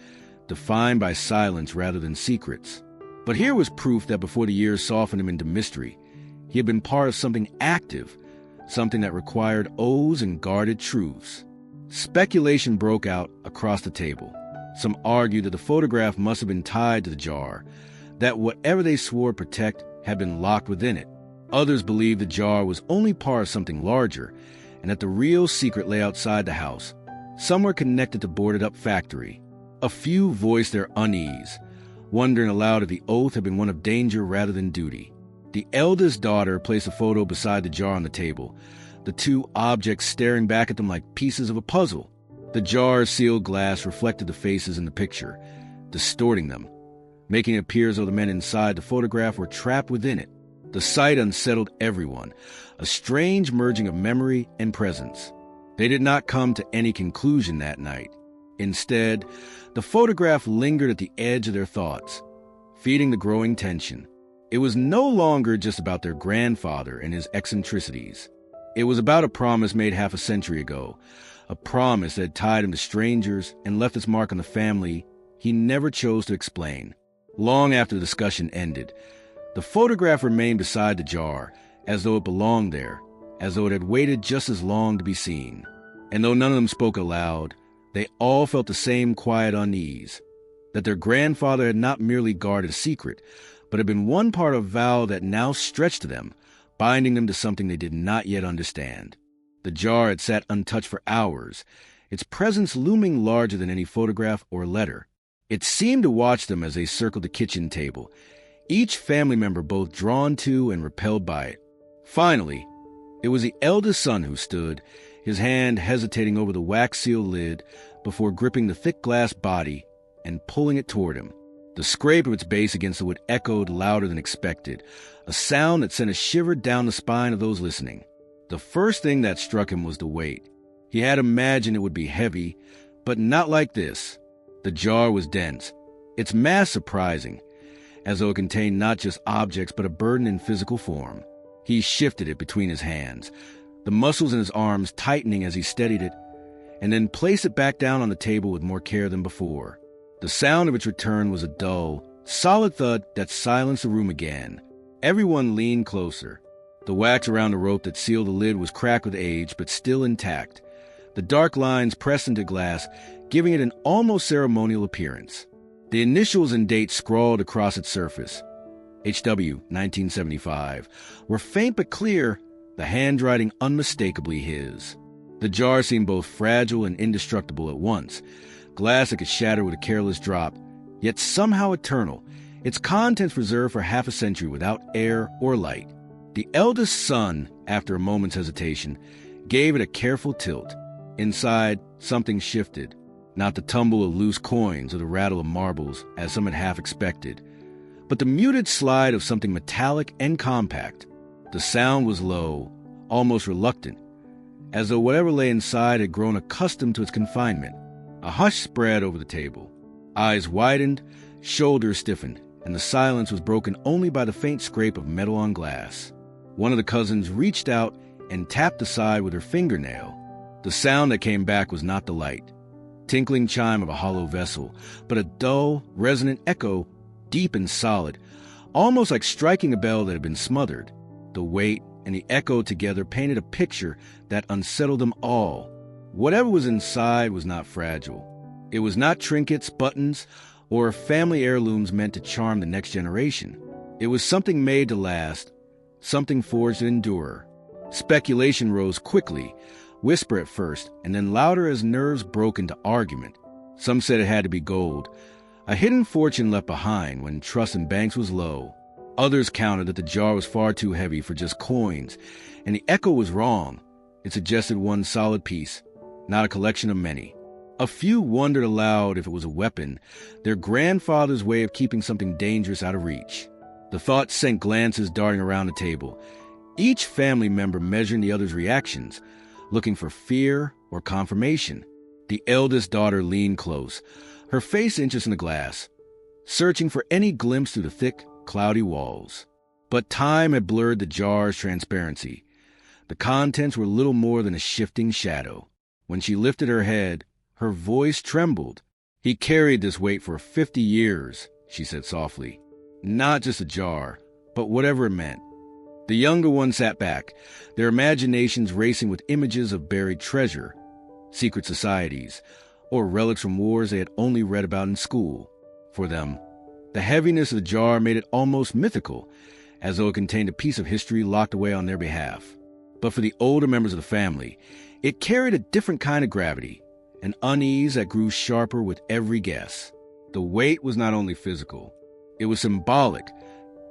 defined by silence rather than secrets. But here was proof that before the years softened him into mystery, he had been part of something active, something that required oaths and guarded truths. Speculation broke out across the table. Some argued that the photograph must have been tied to the jar, that whatever they swore to protect had been locked within it. Others believed the jar was only part of something larger, and that the real secret lay outside the house, somewhere connected to boarded-up factory. A few voiced their unease, wondering aloud if the oath had been one of danger rather than duty. The eldest daughter placed a photo beside the jar on the table, the two objects staring back at them like pieces of a puzzle. The jar's sealed glass reflected the faces in the picture, distorting them, making it appear as though the men inside the photograph were trapped within it. The sight unsettled everyone, a strange merging of memory and presence. They did not come to any conclusion that night. Instead, the photograph lingered at the edge of their thoughts, feeding the growing tension. It was no longer just about their grandfather and his eccentricities. It was about a promise made half a century ago, a promise that had tied him to strangers and left its mark on the family he never chose to explain. Long after the discussion ended, the photograph remained beside the jar, as though it belonged there, as though it had waited just as long to be seen. And though none of them spoke aloud, they all felt the same quiet unease, that their grandfather had not merely guarded a secret, but had been one part of a vow that now stretched to them, binding them to something they did not yet understand. The jar had sat untouched for hours, its presence looming larger than any photograph or letter. It seemed to watch them as they circled the kitchen table, each family member both drawn to and repelled by it. Finally, it was the eldest son who stood, his hand hesitating over the wax-sealed lid before gripping the thick glass body and pulling it toward him. The scrape of its base against the wood echoed louder than expected, a sound that sent a shiver down the spine of those listening. The first thing that struck him was the weight. He had imagined it would be heavy, but not like this. The jar was dense, its mass surprising, as though it contained not just objects but a burden in physical form. He shifted it between his hands, the muscles in his arms tightening as he steadied it, and then placed it back down on the table with more care than before. The sound of its return was a dull, solid thud that silenced the room again. Everyone leaned closer. The wax around the rope that sealed the lid was cracked with age, but still intact. The dark lines pressed into glass, giving it an almost ceremonial appearance. The initials and date scrawled across its surface, HW 1975, were faint but clear, the handwriting unmistakably his. The jar seemed both fragile and indestructible at once, glass that could shatter with a careless drop, yet somehow eternal, its contents reserved for half a century without air or light. The eldest son, after a moment's hesitation, gave it a careful tilt. Inside, something shifted, not the tumble of loose coins or the rattle of marbles, as some had half expected, but the muted slide of something metallic and compact. The sound was low, almost reluctant, as though whatever lay inside had grown accustomed to its confinement. A hush spread over the table. Eyes widened, shoulders stiffened, and the silence was broken only by the faint scrape of metal on glass. One of the cousins reached out and tapped the side with her fingernail. The sound that came back was not the light, tinkling chime of a hollow vessel, but a dull, resonant echo, deep and solid, almost like striking a bell that had been smothered. The weight and the echo together painted a picture that unsettled them all. Whatever was inside was not fragile. It was not trinkets, buttons, or family heirlooms meant to charm the next generation. It was something made to last, something forged to endure. Speculation rose quickly, whisper at first, and then louder as nerves broke into argument. Some said it had to be gold, a hidden fortune left behind when trust in banks was low. Others countered that the jar was far too heavy for just coins, and the echo was wrong. It suggested one solid piece, not a collection of many. A few wondered aloud if it was a weapon, their grandfather's way of keeping something dangerous out of reach. The thought sent glances darting around the table, each family member measuring the other's reactions, looking for fear or confirmation. The eldest daughter leaned close, her face inches in the glass, searching for any glimpse through the thick, cloudy walls. But time had blurred the jar's transparency. The contents were little more than a shifting shadow. When she lifted her head, her voice trembled. "He carried this weight for 50 years," she said softly. "Not just a jar, but whatever it meant." The younger ones sat back, their imaginations racing with images of buried treasure, secret societies, or relics from wars they had only read about in school. For them, the heaviness of the jar made it almost mythical, as though it contained a piece of history locked away on their behalf. But for the older members of the family, it carried a different kind of gravity, an unease that grew sharper with every guess. The weight was not only physical, it was symbolic,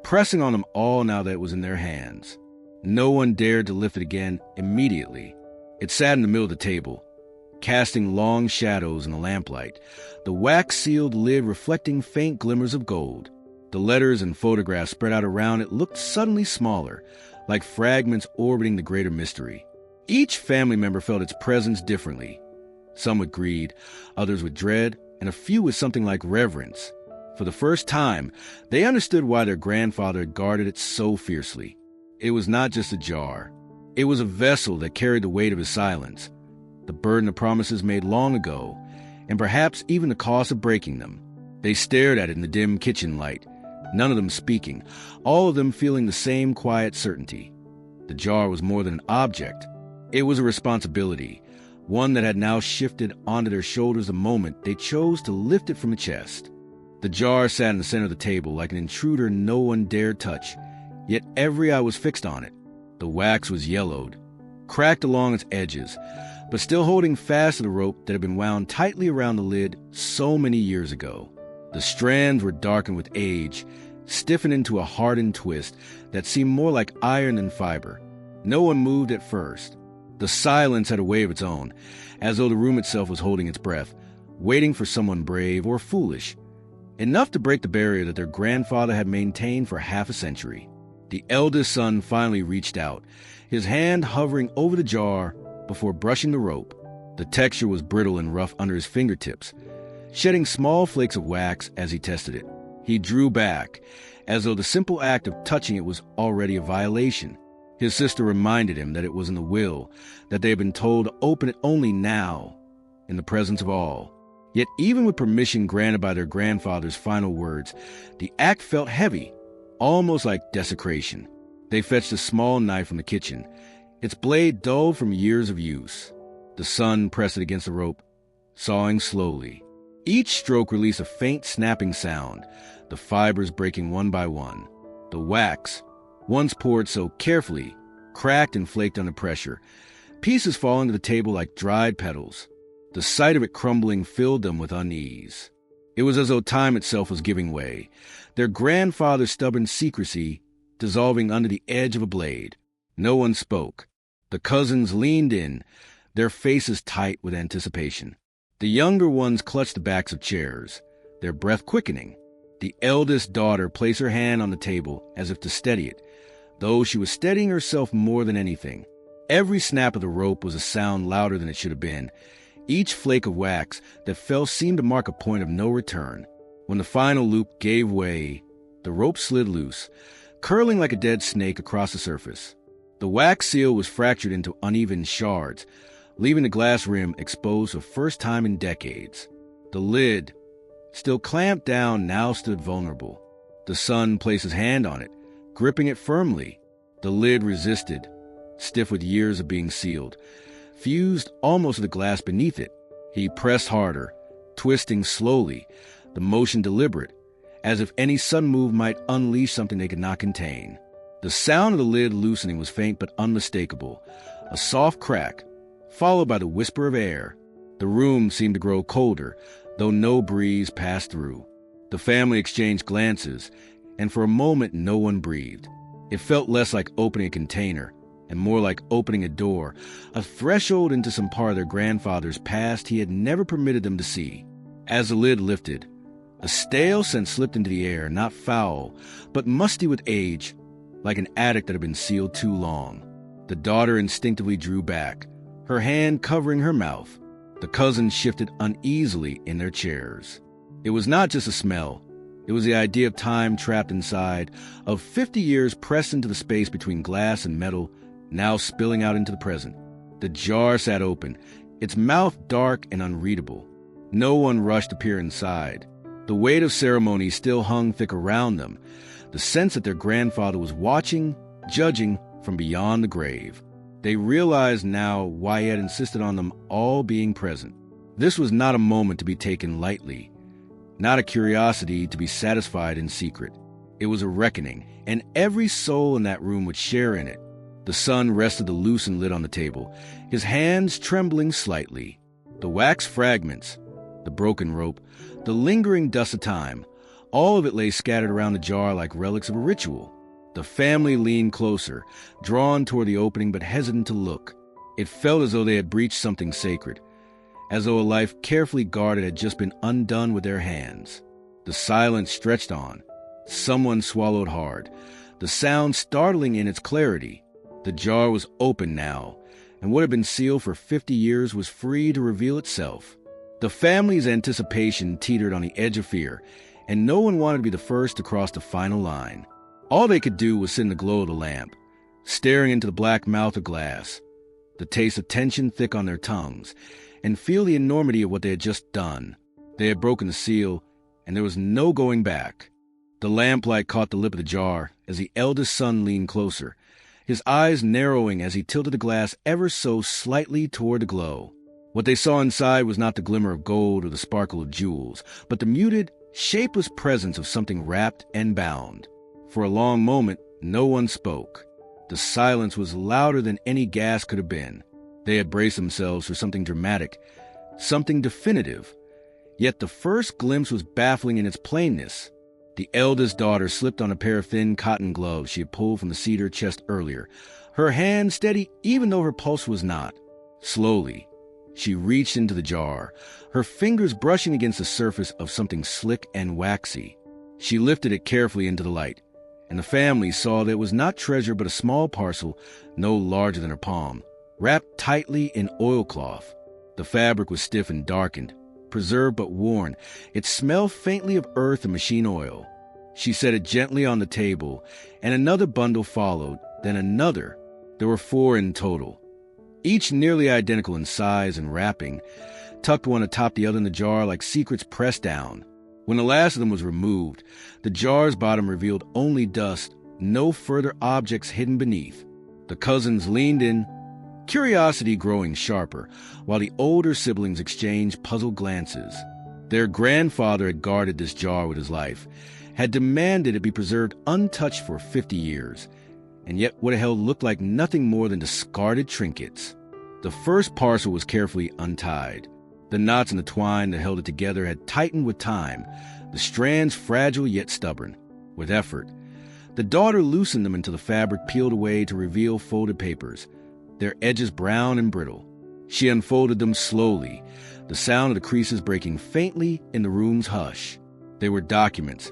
pressing on them all now that it was in their hands. No one dared to lift it again immediately. It sat in the middle of the table, casting long shadows in the lamplight, the wax-sealed lid reflecting faint glimmers of gold. The letters and photographs spread out around it looked suddenly smaller, like fragments orbiting the greater mystery. Each family member felt its presence differently, some with greed, others with dread, and a few with something like reverence. For the first time, they understood why their grandfather had guarded it so fiercely. It was not just a jar. It was a vessel that carried the weight of his silence, the burden of promises made long ago, and perhaps even the cost of breaking them. They stared at it in the dim kitchen light, none of them speaking, all of them feeling the same quiet certainty. The jar was more than an object. It was a responsibility, one that had now shifted onto their shoulders the moment they chose to lift it from the chest. The jar sat in the center of the table like an intruder no one dared touch, yet every eye was fixed on it. The wax was yellowed, cracked along its edges, but still holding fast to the rope that had been wound tightly around the lid so many years ago. The strands were darkened with age, stiffened into a hardened twist that seemed more like iron than fiber. No one moved at first. The silence had a way of its own, as though the room itself was holding its breath, waiting for someone brave or foolish, enough to break the barrier that their grandfather had maintained for half a century. The eldest son finally reached out, his hand hovering over the jar before brushing the rope. The texture was brittle and rough under his fingertips, shedding small flakes of wax as he tested it. He drew back, as though the simple act of touching it was already a violation. His sister reminded him that it was in the will, that they had been told to open it only now, in the presence of all. Yet even with permission granted by their grandfather's final words, the act felt heavy, almost like desecration. They fetched a small knife from the kitchen, its blade dulled from years of use. The son pressed it against the rope, sawing slowly. Each stroke released a faint snapping sound, the fibers breaking one by one. The wax, once poured so carefully, cracked and flaked under pressure, pieces falling to the table like dried petals. The sight of it crumbling filled them with unease. It was as though time itself was giving way, their grandfather's stubborn secrecy dissolving under the edge of a blade. No one spoke. The cousins leaned in, their faces tight with anticipation. The younger ones clutched the backs of chairs, their breath quickening. The eldest daughter placed her hand on the table as if to steady it, though she was steadying herself more than anything. Every snap of the rope was a sound louder than it should have been. Each flake of wax that fell seemed to mark a point of no return. When the final loop gave way, the rope slid loose, curling like a dead snake across the surface. The wax seal was fractured into uneven shards, leaving the glass rim exposed for the first time in decades. The lid, still clamped down, now stood vulnerable. The son placed his hand on it, gripping it firmly. The lid resisted, stiff with years of being sealed, fused almost to the glass beneath it. He pressed harder, twisting slowly, the motion deliberate, as if any sudden move might unleash something they could not contain. The sound of the lid loosening was faint but unmistakable, a soft crack, followed by the whisper of air. The room seemed to grow colder, though no breeze passed through. The family exchanged glances, and for a moment no one breathed. It felt less like opening a container, and more like opening a door, a threshold into some part of their grandfather's past he had never permitted them to see. As the lid lifted, a stale scent slipped into the air, not foul, but musty with age, like an attic that had been sealed too long. The daughter instinctively drew back, her hand covering her mouth. The cousins shifted uneasily in their chairs. It was not just a smell. It was the idea of time trapped inside, of 50 years pressed into the space between glass and metal, now spilling out into the present. The jar sat open, its mouth dark and unreadable. No one rushed to peer inside. The weight of ceremony still hung thick around them, the sense that their grandfather was watching, judging from beyond the grave. They realized now why he had insisted on them all being present. This was not a moment to be taken lightly, not a curiosity to be satisfied in secret. It was a reckoning, and every soul in that room would share in it. The son rested the loosened lid on the table, his hands trembling slightly. The wax fragments, the broken rope, the lingering dust of time, all of it lay scattered around the jar like relics of a ritual. The family leaned closer, drawn toward the opening but hesitant to look. It felt as though they had breached something sacred, as though a life carefully guarded had just been undone with their hands. The silence stretched on. Someone swallowed hard, the sound startling in its clarity. The jar was open now, and what had been sealed for 50 years was free to reveal itself. The family's anticipation teetered on the edge of fear, and no one wanted to be the first to cross the final line. All they could do was sit in the glow of the lamp, staring into the black mouth of glass, the taste of tension thick on their tongues, and feel the enormity of what they had just done. They had broken the seal, and there was no going back. The lamplight caught the lip of the jar as the eldest son leaned closer, his eyes narrowing as he tilted the glass ever so slightly toward the glow. What they saw inside was not the glimmer of gold or the sparkle of jewels, but the muted, shapeless presence of something wrapped and bound. For a long moment, no one spoke. The silence was louder than any gasp could have been. They had braced themselves for something dramatic, something definitive. Yet the first glimpse was baffling in its plainness. The eldest daughter slipped on a pair of thin cotton gloves she had pulled from the cedar chest earlier, her hand steady even though her pulse was not. Slowly, she reached into the jar, her fingers brushing against the surface of something slick and waxy. She lifted it carefully into the light, and the family saw that it was not treasure but a small parcel no larger than her palm, wrapped tightly in oilcloth. The fabric was stiff and darkened, preserved but worn. It smelled faintly of earth and machine oil. She set it gently on the table, and another bundle followed, then another. There were 4 in total, each nearly identical in size and wrapping, tucked one atop the other in the jar like secrets pressed down. When the last of them was removed, the jar's bottom revealed only dust, no further objects hidden beneath. The cousins leaned in, curiosity growing sharper, while the older siblings exchanged puzzled glances. Their grandfather had guarded this jar with his life, had demanded it be preserved untouched for 50 years, and yet what it held looked like nothing more than discarded trinkets. The first parcel was carefully untied. The knots in the twine that held it together had tightened with time, the strands fragile yet stubborn. With effort, the daughter loosened them until the fabric peeled away to reveal folded papers, their edges brown and brittle. She unfolded them slowly, the sound of the creases breaking faintly in the room's hush. They were documents,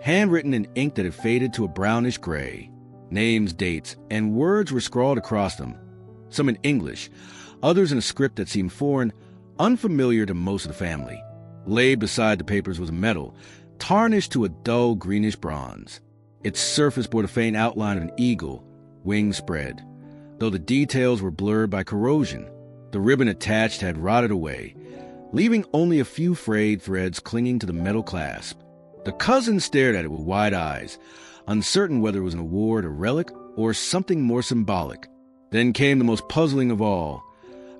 handwritten in ink that had faded to a brownish gray. Names, dates, and words were scrawled across them, some in English, others in a script that seemed foreign, unfamiliar to most of the family. Laid beside the papers was a medal, tarnished to a dull greenish bronze. Its surface bore the faint outline of an eagle, wings spread, though the details were blurred by corrosion. The ribbon attached had rotted away, leaving only a few frayed threads clinging to the metal clasp. The cousins stared at it with wide eyes, uncertain whether it was an award, a relic, or something more symbolic. Then came the most puzzling of all,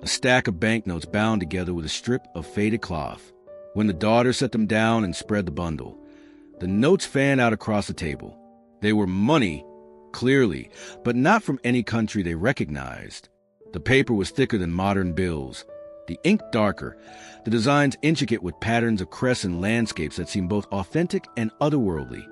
a stack of banknotes bound together with a strip of faded cloth. When the daughter set them down and spread the bundle, the notes fanned out across the table. They were money, clearly, but not from any country they recognized. The paper was thicker than modern bills, the ink darker, the designs intricate with patterns of crests and landscapes that seemed both authentic and otherworldly.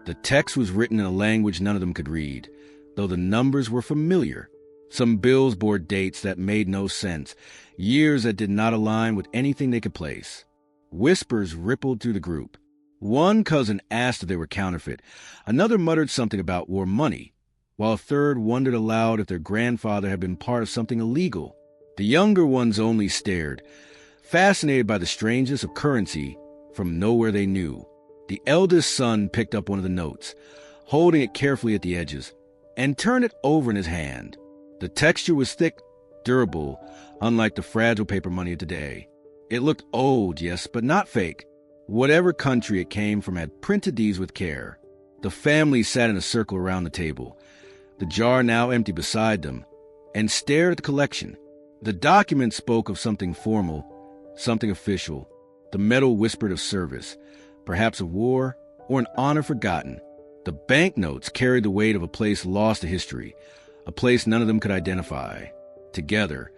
The text was written in a language none of them could read, though the numbers were familiar. Some bills bore dates that made no sense, years that did not align with anything they could place. Whispers rippled through the group. One cousin asked if they were counterfeit. Another muttered something about war money, while a third wondered aloud if their grandfather had been part of something illegal. The younger ones only stared, fascinated by the strangeness of currency from nowhere they knew. The eldest son picked up one of the notes, holding it carefully at the edges, and turned it over in his hand. The texture was thick, durable, unlike the fragile paper money of today. It looked old, yes, but not fake. Whatever country it came from had printed these with care. The family sat in a circle around the table, the jar now empty beside them, and stared at the collection. The document spoke of something formal, something official. The metal whispered of service, perhaps of war, or an honor forgotten. The banknotes carried the weight of a place lost to history, a place none of them could identify. Together,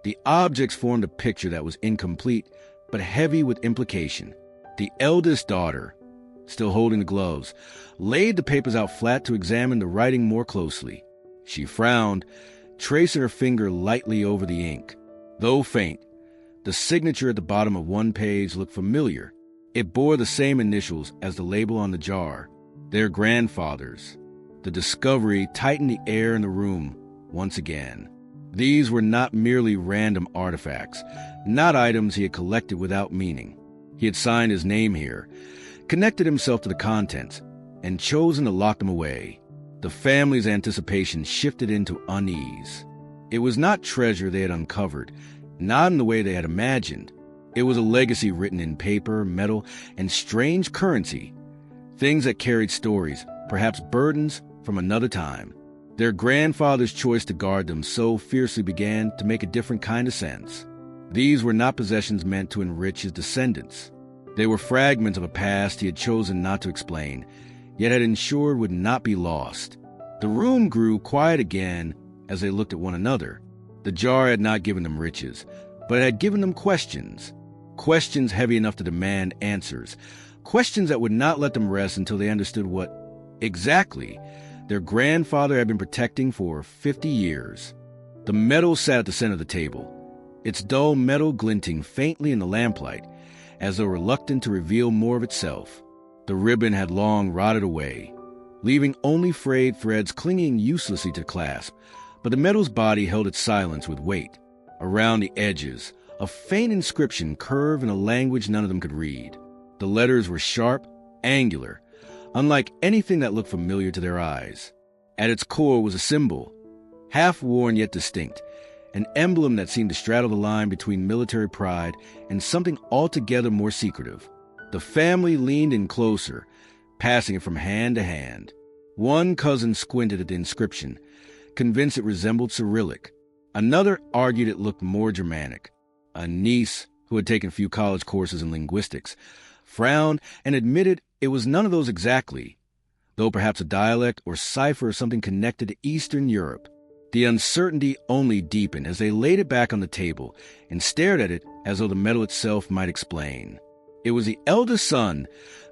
the objects formed a picture that was incomplete, but heavy with implication. The eldest daughter, still holding the gloves, laid the papers out flat to examine the writing more closely. She frowned, tracing her finger lightly over the ink. Though faint, the signature at the bottom of one page looked familiar. It bore the same initials as the label on the jar, their grandfather's. The discovery tightened the air in the room once again. These were not merely random artifacts, not items he had collected without meaning. He had signed his name here, connected himself to the contents, and chosen to lock them away. The family's anticipation shifted into unease. It was not treasure they had uncovered, not in the way they had imagined. It was a legacy written in paper, metal, and strange currency, things that carried stories, perhaps burdens from another time. Their grandfather's choice to guard them so fiercely began to make a different kind of sense. These were not possessions meant to enrich his descendants. They were fragments of a past he had chosen not to explain, yet had ensured would not be lost. The room grew quiet again as they looked at one another. The jar had not given them riches, but it had given them questions. Questions heavy enough to demand answers. Questions that would not let them rest until they understood what, exactly, their grandfather had been protecting for 50 years. The metal sat at the center of the table, its dull metal glinting faintly in the lamplight, as though reluctant to reveal more of itself. The ribbon had long rotted away, leaving only frayed threads clinging uselessly to the clasp, but the metal's body held its silence with weight. Around the edges, a faint inscription curved in a language none of them could read. The letters were sharp, angular, unlike anything that looked familiar to their eyes. At its core was a symbol, half-worn yet distinct, an emblem that seemed to straddle the line between military pride and something altogether more secretive. The family leaned in closer, passing it from hand to hand. One cousin squinted at the inscription, convinced it resembled Cyrillic. Another argued it looked more Germanic. A niece, who had taken a few college courses in linguistics, frowned and admitted it was none of those exactly, though perhaps a dialect or cipher or something connected to Eastern Europe. The uncertainty only deepened as they laid it back on the table and stared at it as though the metal itself might explain. It was the eldest son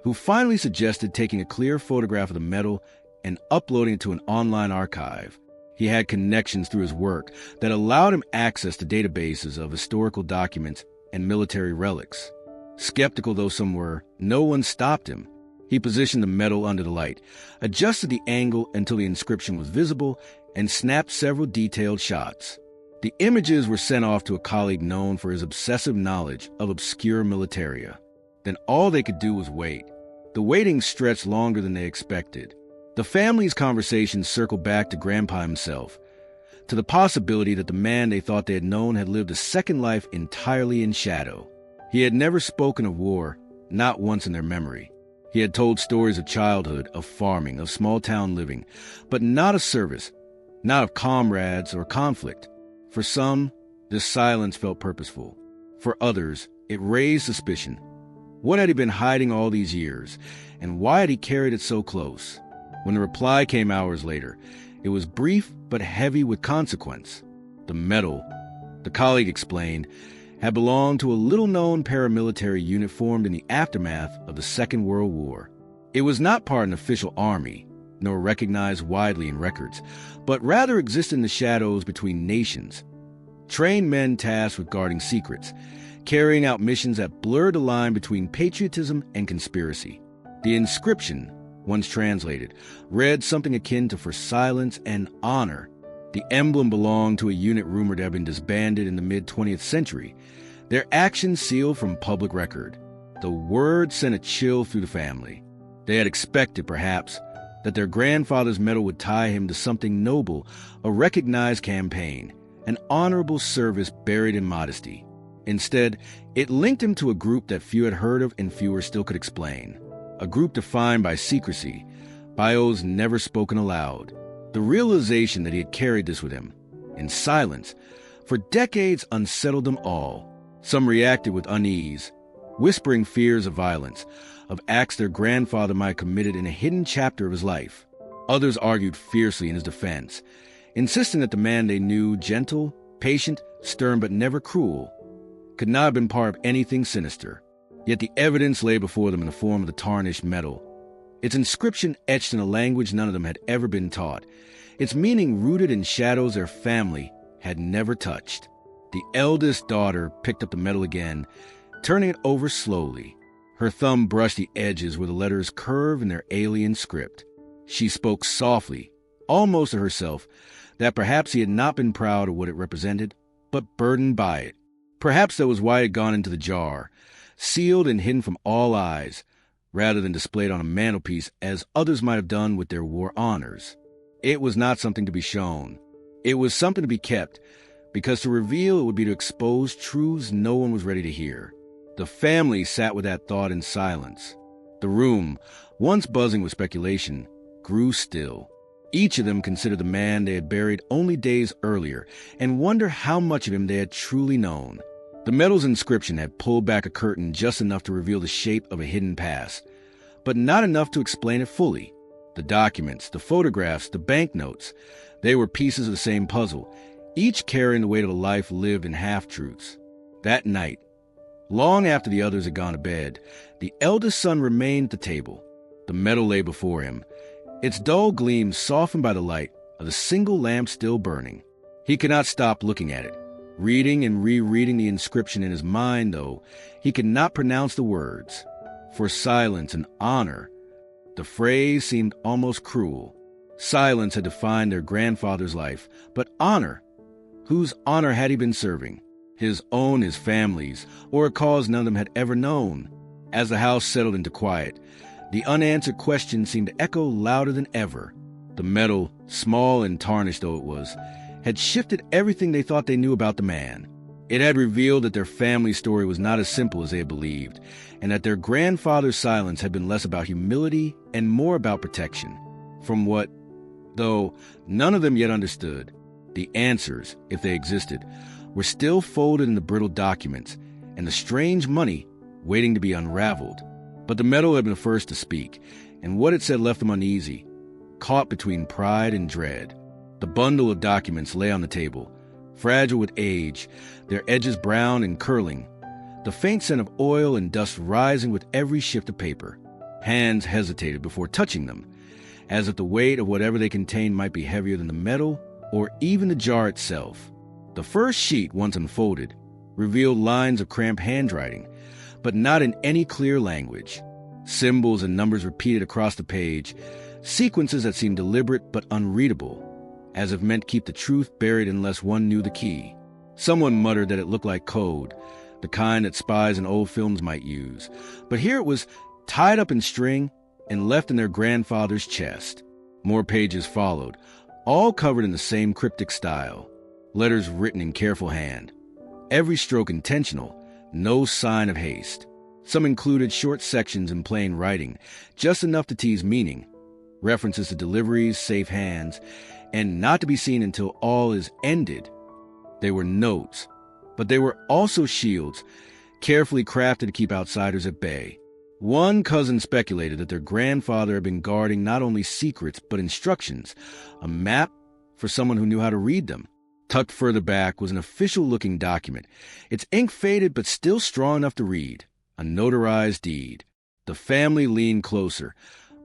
who finally suggested taking a clear photograph of the metal and uploading it to an online archive. He had connections through his work that allowed him access to databases of historical documents and military relics. Skeptical though some were, no one stopped him. He positioned the metal under the light, adjusted the angle until the inscription was visible, and snapped several detailed shots. The images were sent off to a colleague known for his obsessive knowledge of obscure militaria. Then all they could do was wait. The waiting stretched longer than they expected. The family's conversation circled back to Grandpa himself, to the possibility that the man they thought they had known had lived a second life entirely in shadow. He had never spoken of war, not once in their memory. He had told stories of childhood, of farming, of small-town living, but not of service, not of comrades or conflict. For some, this silence felt purposeful. For others, it raised suspicion. What had he been hiding all these years, and why had he carried it so close? When the reply came hours later, it was brief but heavy with consequence. The metal, the colleague explained, had belonged to a little-known paramilitary unit formed in the aftermath of the Second World War. It was not part of an official army, nor recognized widely in records, but rather existed in the shadows between nations. Trained men tasked with guarding secrets, carrying out missions that blurred the line between patriotism and conspiracy. The inscription, once translated, read something akin to "for silence and honor." The emblem belonged to a unit rumored to have been disbanded in the mid-20th century, their actions sealed from public record. The word sent a chill through the family. They had expected, perhaps, that their grandfather's medal would tie him to something noble, a recognized campaign, an honorable service buried in modesty. Instead, it linked him to a group that few had heard of and fewer still could explain. A group defined by secrecy, by oaths never spoken aloud. The realization that he had carried this with him, in silence, for decades unsettled them all. Some reacted with unease, whispering fears of violence, of acts their grandfather might have committed in a hidden chapter of his life. Others argued fiercely in his defense, insisting that the man they knew, gentle, patient, stern but never cruel, could not have been part of anything sinister. Yet the evidence lay before them in the form of the tarnished metal, its inscription etched in a language none of them had ever been taught, its meaning rooted in shadows their family had never touched. The eldest daughter picked up the metal again, turning it over slowly. Her thumb brushed the edges where the letters curve in their alien script. She spoke softly, almost to herself, that perhaps he had not been proud of what it represented, but burdened by it. Perhaps that was why it had gone into the jar, sealed and hidden from all eyes, rather than displayed on a mantelpiece as others might have done with their war honors. It was not something to be shown. It was something to be kept, because to reveal it would be to expose truths no one was ready to hear. The family sat with that thought in silence. The room, once buzzing with speculation, grew still. Each of them considered the man they had buried only days earlier and wondered how much of him they had truly known. The metal's inscription had pulled back a curtain just enough to reveal the shape of a hidden past, but not enough to explain it fully. The documents, the photographs, the banknotes, they were pieces of the same puzzle, each carrying the weight of a life lived in half-truths. That night, long after the others had gone to bed, the eldest son remained at the table. The metal lay before him, its dull gleam softened by the light of the single lamp still burning. He could not stop looking at it. Reading and rereading the inscription in his mind, though, he could not pronounce the words. For silence and honor, the phrase seemed almost cruel. Silence had defined their grandfather's life, but honor, whose honor had he been serving? His own, his family's, or a cause none of them had ever known? As the house settled into quiet, the unanswered question seemed to echo louder than ever. The metal, small and tarnished though it was, had shifted everything they thought they knew about the man. It had revealed that their family story was not as simple as they had believed, and that their grandfather's silence had been less about humility and more about protection. From what, though none of them yet understood, the answers, if they existed, were still folded in the brittle documents, and the strange money waiting to be unraveled. But the metal had been the first to speak, and what it said left them uneasy, caught between pride and dread. The bundle of documents lay on the table, fragile with age, their edges brown and curling, the faint scent of oil and dust rising with every shift of paper. Hands hesitated before touching them, as if the weight of whatever they contained might be heavier than the metal or even the jar itself. The first sheet, once unfolded, revealed lines of cramped handwriting, but not in any clear language. Symbols and numbers repeated across the page, sequences that seemed deliberate but unreadable, as if meant to keep the truth buried unless one knew the key. Someone muttered that it looked like code, the kind that spies in old films might use, but here it was tied up in string and left in their grandfather's chest. More pages followed, all covered in the same cryptic style, letters written in careful hand, every stroke intentional, no sign of haste. Some included short sections in plain writing, just enough to tease meaning, references to deliveries, safe hands, and not to be seen until all is ended. They were notes, but they were also shields, carefully crafted to keep outsiders at bay. One cousin speculated that their grandfather had been guarding not only secrets but instructions, a map for someone who knew how to read them. Tucked further back was an official-looking document, its ink faded but still strong enough to read, a notarized deed. The family leaned closer,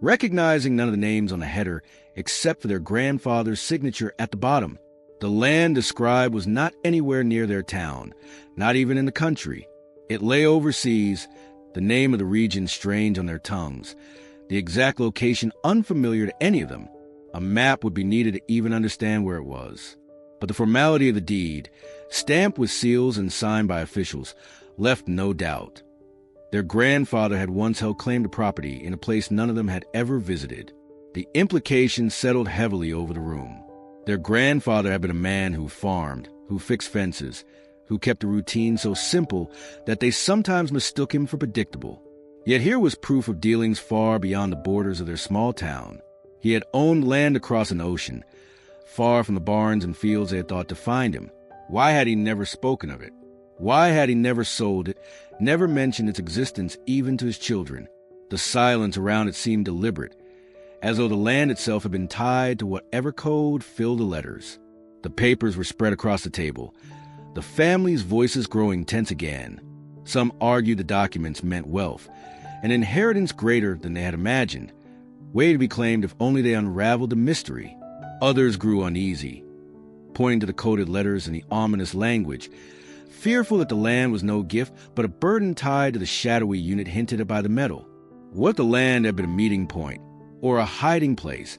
recognizing none of the names on the header except for their grandfather's signature at the bottom. The land described was not anywhere near their town, not even in the country. It lay overseas, the name of the region strange on their tongues, the exact location unfamiliar to any of them. A map would be needed to even understand where it was. But the formality of the deed, stamped with seals and signed by officials, left no doubt. Their grandfather had once held claim to property in a place none of them had ever visited. The implications settled heavily over the room. Their grandfather had been a man who farmed, who fixed fences, who kept a routine so simple that they sometimes mistook him for predictable. Yet here was proof of dealings far beyond the borders of their small town. He had owned land across an ocean, far from the barns and fields they had thought to find him. Why had he never spoken of it? Why had he never sold it, never mentioned its existence even to his children? The silence around it seemed deliberate, as though the land itself had been tied to whatever code filled the letters. The papers were spread across the table, the family's voices growing tense again. Some argued the documents meant wealth, an inheritance greater than they had imagined, waiting to be claimed if only they unraveled the mystery. Others grew uneasy, pointing to the coded letters and the ominous language, fearful that the land was no gift but a burden tied to the shadowy unit hinted at by the metal. What if the land had been a meeting point, or a hiding place,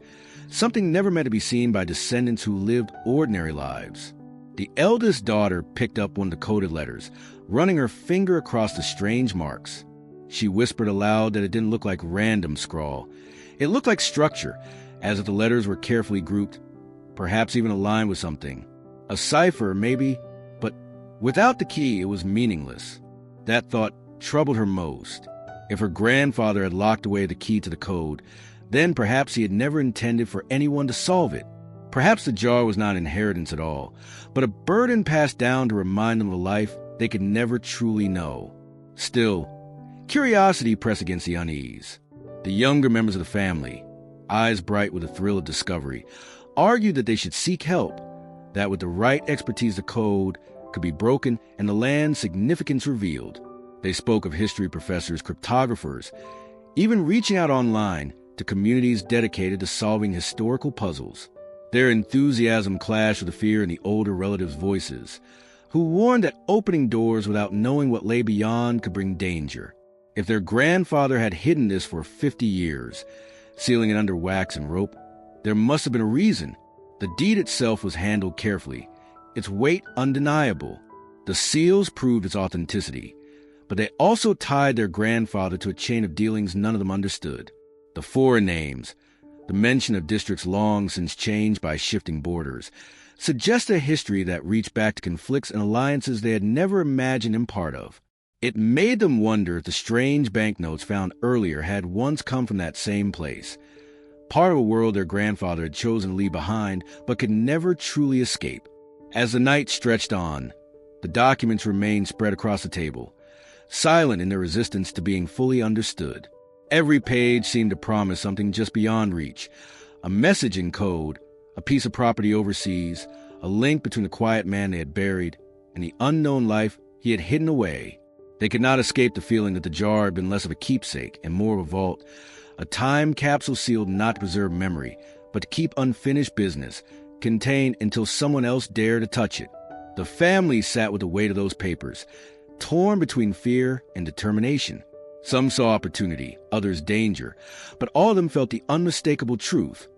something never meant to be seen by descendants who lived ordinary lives? The eldest daughter picked up one of the coded letters, running her finger across the strange marks. She whispered aloud that it didn't look like random scrawl. It looked like structure, as if the letters were carefully grouped, perhaps even aligned with something. A cipher, maybe, but without the key, it was meaningless. That thought troubled her most. If her grandfather had locked away the key to the code, then perhaps he had never intended for anyone to solve it. Perhaps the jar was not inheritance at all, but a burden passed down to remind them of a life they could never truly know. Still, curiosity pressed against the unease. The younger members of the family, eyes bright with the thrill of discovery, argued that they should seek help, that with the right expertise the code could be broken and the land's significance revealed. They spoke of history professors, cryptographers, even reaching out online to communities dedicated to solving historical puzzles. Their enthusiasm clashed with the fear in the older relatives' voices, who warned that opening doors without knowing what lay beyond could bring danger. If their grandfather had hidden this for 50 years, sealing it under wax and rope, there must have been a reason. The deed itself was handled carefully, its weight undeniable. The seals proved its authenticity, but they also tied their grandfather to a chain of dealings none of them understood. The foreign names, the mention of districts long since changed by shifting borders, suggest a history that reached back to conflicts and alliances they had never imagined him part of. It made them wonder if the strange banknotes found earlier had once come from that same place, part of a world their grandfather had chosen to leave behind but could never truly escape. As the night stretched on, the documents remained spread across the table, silent in their resistance to being fully understood. Every page seemed to promise something just beyond reach, a message in code, a piece of property overseas, a link between the quiet man they had buried and the unknown life he had hidden away. They could not escape the feeling that the jar had been less of a keepsake and more of a vault, a time capsule sealed not to preserve memory, but to keep unfinished business, contained until someone else dared to touch it. The family sat with the weight of those papers, torn between fear and determination. Some saw opportunity, others danger, but all of them felt the unmistakable truth.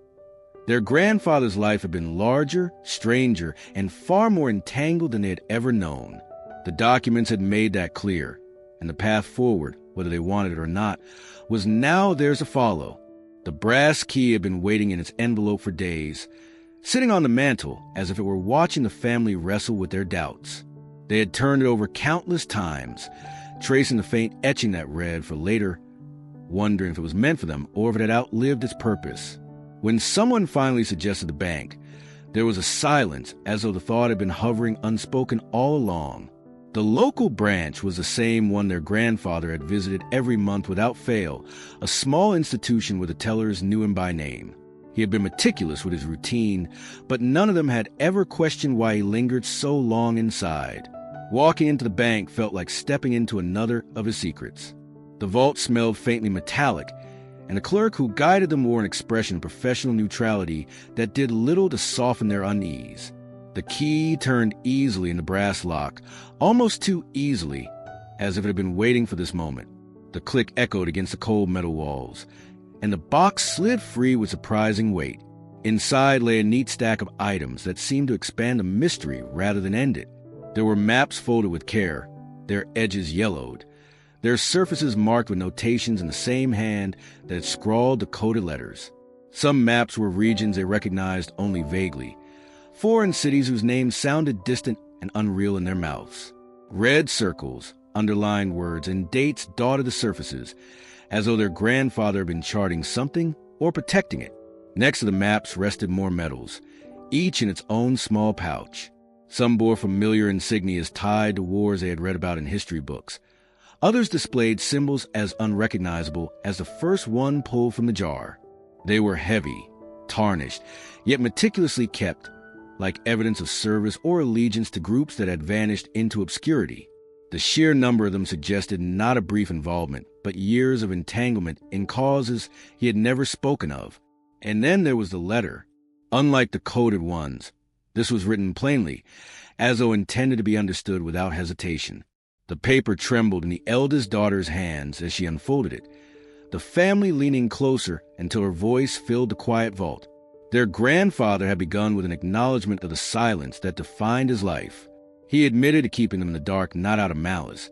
Their grandfather's life had been larger, stranger, and far more entangled than they had ever known. The documents had made that clear, and the path forward, whether they wanted it or not, was now theirs to follow. The brass key had been waiting in its envelope for days, sitting on the mantel as if it were watching the family wrestle with their doubts. They had turned it over countless times, tracing the faint etching that read for later, wondering if it was meant for them or if it had outlived its purpose. When someone finally suggested the bank, there was a silence as though the thought had been hovering unspoken all along. The local branch was the same one their grandfather had visited every month without fail, a small institution where the tellers knew him by name. He had been meticulous with his routine, but none of them had ever questioned why he lingered so long inside. Walking into the bank felt like stepping into another of his secrets. The vault smelled faintly metallic, and the clerk who guided them wore an expression of professional neutrality that did little to soften their unease. The key turned easily in the brass lock, almost too easily, as if it had been waiting for this moment. The click echoed against the cold metal walls, and the box slid free with surprising weight. Inside lay a neat stack of items that seemed to expand the mystery rather than end it. There were maps folded with care, their edges yellowed, their surfaces marked with notations in the same hand that had scrawled the coded letters. Some maps were regions they recognized only vaguely, foreign cities whose names sounded distant and unreal in their mouths. Red circles, underlined words, and dates dotted the surfaces, as though their grandfather had been charting something or protecting it. Next to the maps rested more medals, each in its own small pouch. Some bore familiar insignias tied to wars they had read about in history books. Others displayed symbols as unrecognizable as the first one pulled from the jar. They were heavy, tarnished, yet meticulously kept, like evidence of service or allegiance to groups that had vanished into obscurity. The sheer number of them suggested not a brief involvement, but years of entanglement in causes he had never spoken of. And then there was the letter. Unlike the coded ones, this was written plainly, as though intended to be understood without hesitation. The paper trembled in the eldest daughter's hands as she unfolded it, the family leaning closer until her voice filled the quiet vault. Their grandfather had begun with an acknowledgement of the silence that defined his life. He admitted to keeping them in the dark not out of malice,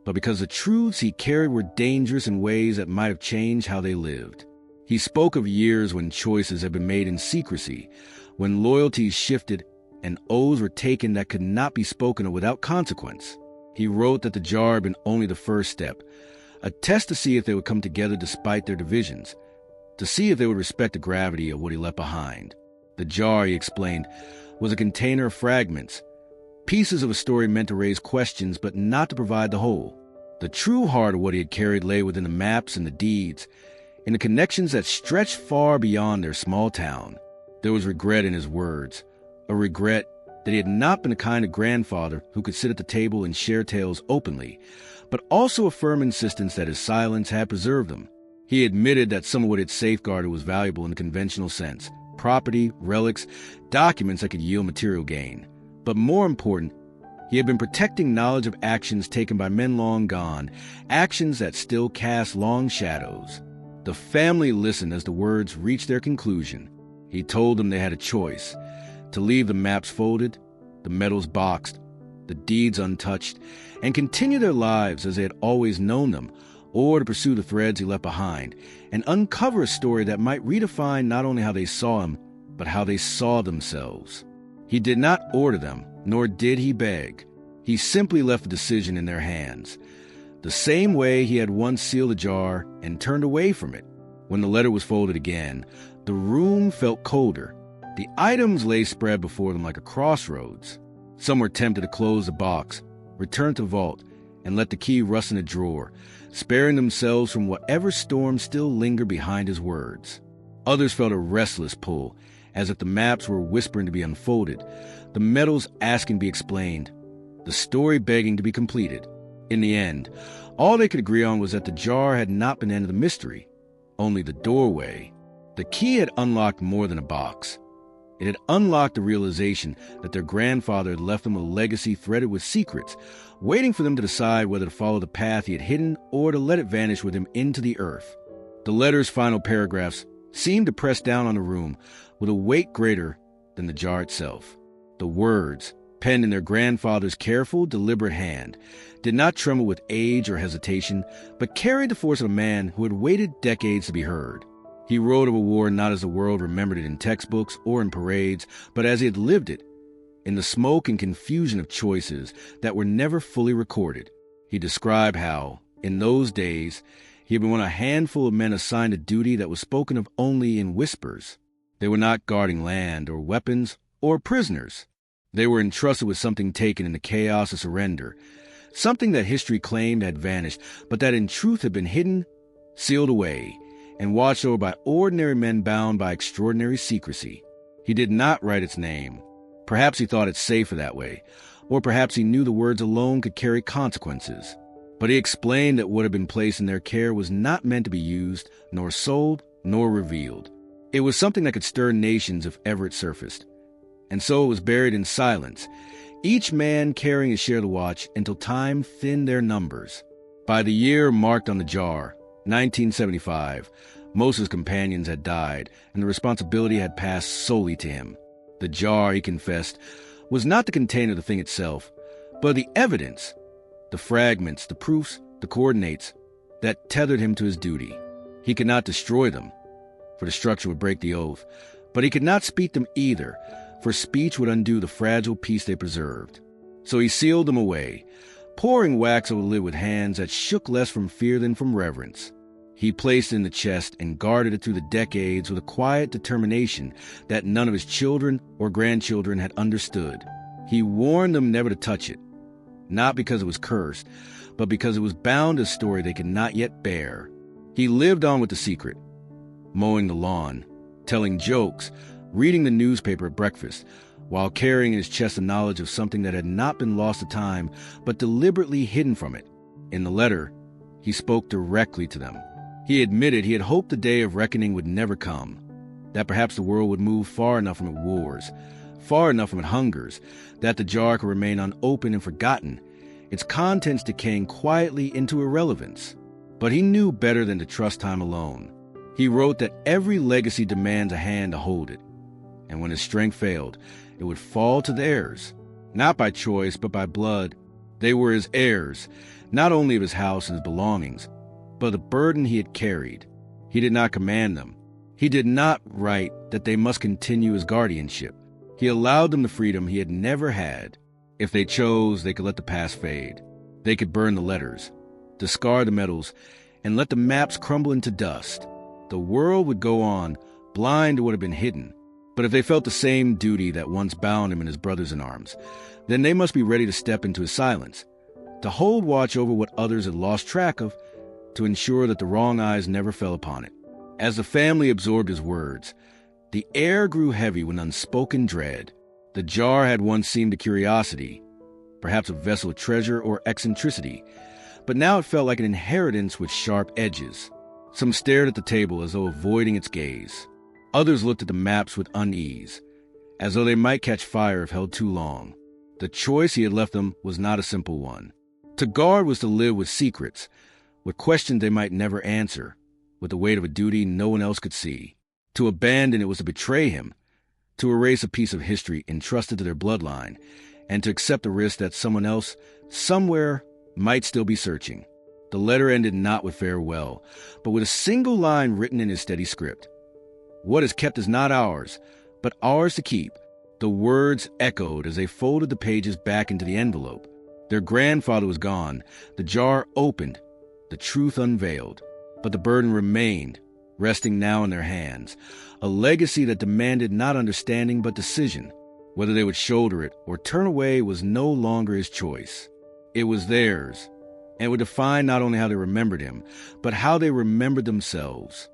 but because the truths he carried were dangerous in ways that might have changed how they lived. He spoke of years when choices had been made in secrecy, when loyalties shifted and oaths were taken that could not be spoken of without consequence. He wrote that the jar had been only the first step, a test to see if they would come together despite their divisions, to see if they would respect the gravity of what he left behind. The jar, he explained, was a container of fragments, pieces of a story meant to raise questions but not to provide the whole. The true heart of what he had carried lay within the maps and the deeds, in the connections that stretched far beyond their small town. There was regret in his words, a regret that he had not been the kind of grandfather who could sit at the table and share tales openly, but also a firm insistence that his silence had preserved them. He admitted that some of what it safeguarded was valuable in the conventional sense, property, relics, documents that could yield material gain. But more important, he had been protecting knowledge of actions taken by men long gone, actions that still cast long shadows. The family listened as the words reached their conclusion. He told them they had a choice, to leave the maps folded, the medals boxed, the deeds untouched, and continue their lives as they had always known them, or to pursue the threads he left behind, and uncover a story that might redefine not only how they saw him, but how they saw themselves. He did not order them, nor did he beg. He simply left the decision in their hands, the same way he had once sealed the jar and turned away from it. When the letter was folded again, the room felt colder. The items lay spread before them like a crossroads. Some were tempted to close the box, return to the vault, and let the key rust in a drawer, sparing themselves from whatever storm still lingered behind his words. Others felt a restless pull, as if the maps were whispering to be unfolded, the medals asking to be explained, the story begging to be completed. In the end, all they could agree on was that the jar had not been the end of the mystery, only the doorway. The key had unlocked more than a box. It had unlocked the realization that their grandfather had left them a legacy threaded with secrets, waiting for them to decide whether to follow the path he had hidden or to let it vanish with him into the earth. The letter's final paragraphs seemed to press down on the room with a weight greater than the jar itself. The words, penned in their grandfather's careful, deliberate hand, did not tremble with age or hesitation, but carried the force of a man who had waited decades to be heard. He wrote of a war not as the world remembered it in textbooks or in parades, but as he had lived it, in the smoke and confusion of choices that were never fully recorded. He described how, in those days, he had been one of a handful of men assigned a duty that was spoken of only in whispers. They were not guarding land or weapons or prisoners. They were entrusted with something taken in the chaos of surrender, something that history claimed had vanished, but that in truth had been hidden, sealed away, and watched over by ordinary men bound by extraordinary secrecy. He did not write its name. Perhaps he thought it safer that way, or perhaps he knew the words alone could carry consequences. But he explained that what had been placed in their care was not meant to be used, nor sold, nor revealed. It was something that could stir nations if ever it surfaced. And so it was buried in silence, each man carrying his share of the watch until time thinned their numbers. By the year marked on the jar, 1975, most of his companions had died, and the responsibility had passed solely to him. The jar, he confessed, was not the container, the thing itself, but the evidence, the fragments, the proofs, the coordinates that tethered him to his duty. He could not destroy them, for destruction would break the oath, but he could not speak them either, for speech would undo the fragile peace they preserved. So he sealed them away, pouring wax over the lid with hands that shook less from fear than from reverence. He placed it in the chest and guarded it through the decades with a quiet determination that none of his children or grandchildren had understood. He warned them never to touch it, not because it was cursed, but because it was bound a story they could not yet bear. He lived on with the secret, mowing the lawn, telling jokes, reading the newspaper at breakfast, while carrying in his chest the knowledge of something that had not been lost to time, but deliberately hidden from it. In the letter, he spoke directly to them. He admitted he had hoped the day of reckoning would never come, that perhaps the world would move far enough from its wars, far enough from its hungers, that the jar could remain unopened and forgotten, its contents decaying quietly into irrelevance. But he knew better than to trust time alone. He wrote that every legacy demands a hand to hold it, and when his strength failed, it would fall to the heirs, not by choice but by blood. They were his heirs, not only of his house and his belongings, but the burden he had carried. He did not command them. He did not write that they must continue his guardianship. He allowed them the freedom he had never had. If they chose, they could let the past fade. They could burn the letters, discard the medals, and let the maps crumble into dust. The world would go on, blind to what had been hidden. But if they felt the same duty that once bound him and his brothers in arms, then they must be ready to step into his silence, to hold watch over what others had lost track of, to ensure that the wrong eyes never fell upon it. As the family absorbed his words, the air grew heavy with unspoken dread. The jar had once seemed a curiosity, perhaps a vessel of treasure or eccentricity, but now it felt like an inheritance with sharp edges. Some stared at the table as though avoiding its gaze. Others looked at the maps with unease, as though they might catch fire if held too long. The choice he had left them was not a simple one. To guard was to live with secrets, with questions they might never answer, with the weight of a duty no one else could see. To abandon it was to betray him, to erase a piece of history entrusted to their bloodline, and to accept the risk that someone else, somewhere, might still be searching. The letter ended not with farewell, but with a single line written in his steady script. What is kept is not ours, but ours to keep. The words echoed as they folded the pages back into the envelope. Their grandfather was gone, the jar opened, the truth unveiled, but the burden remained, resting now in their hands, a legacy that demanded not understanding but decision. Whether they would shoulder it or turn away was no longer his choice. It was theirs, and would define not only how they remembered him, but how they remembered themselves.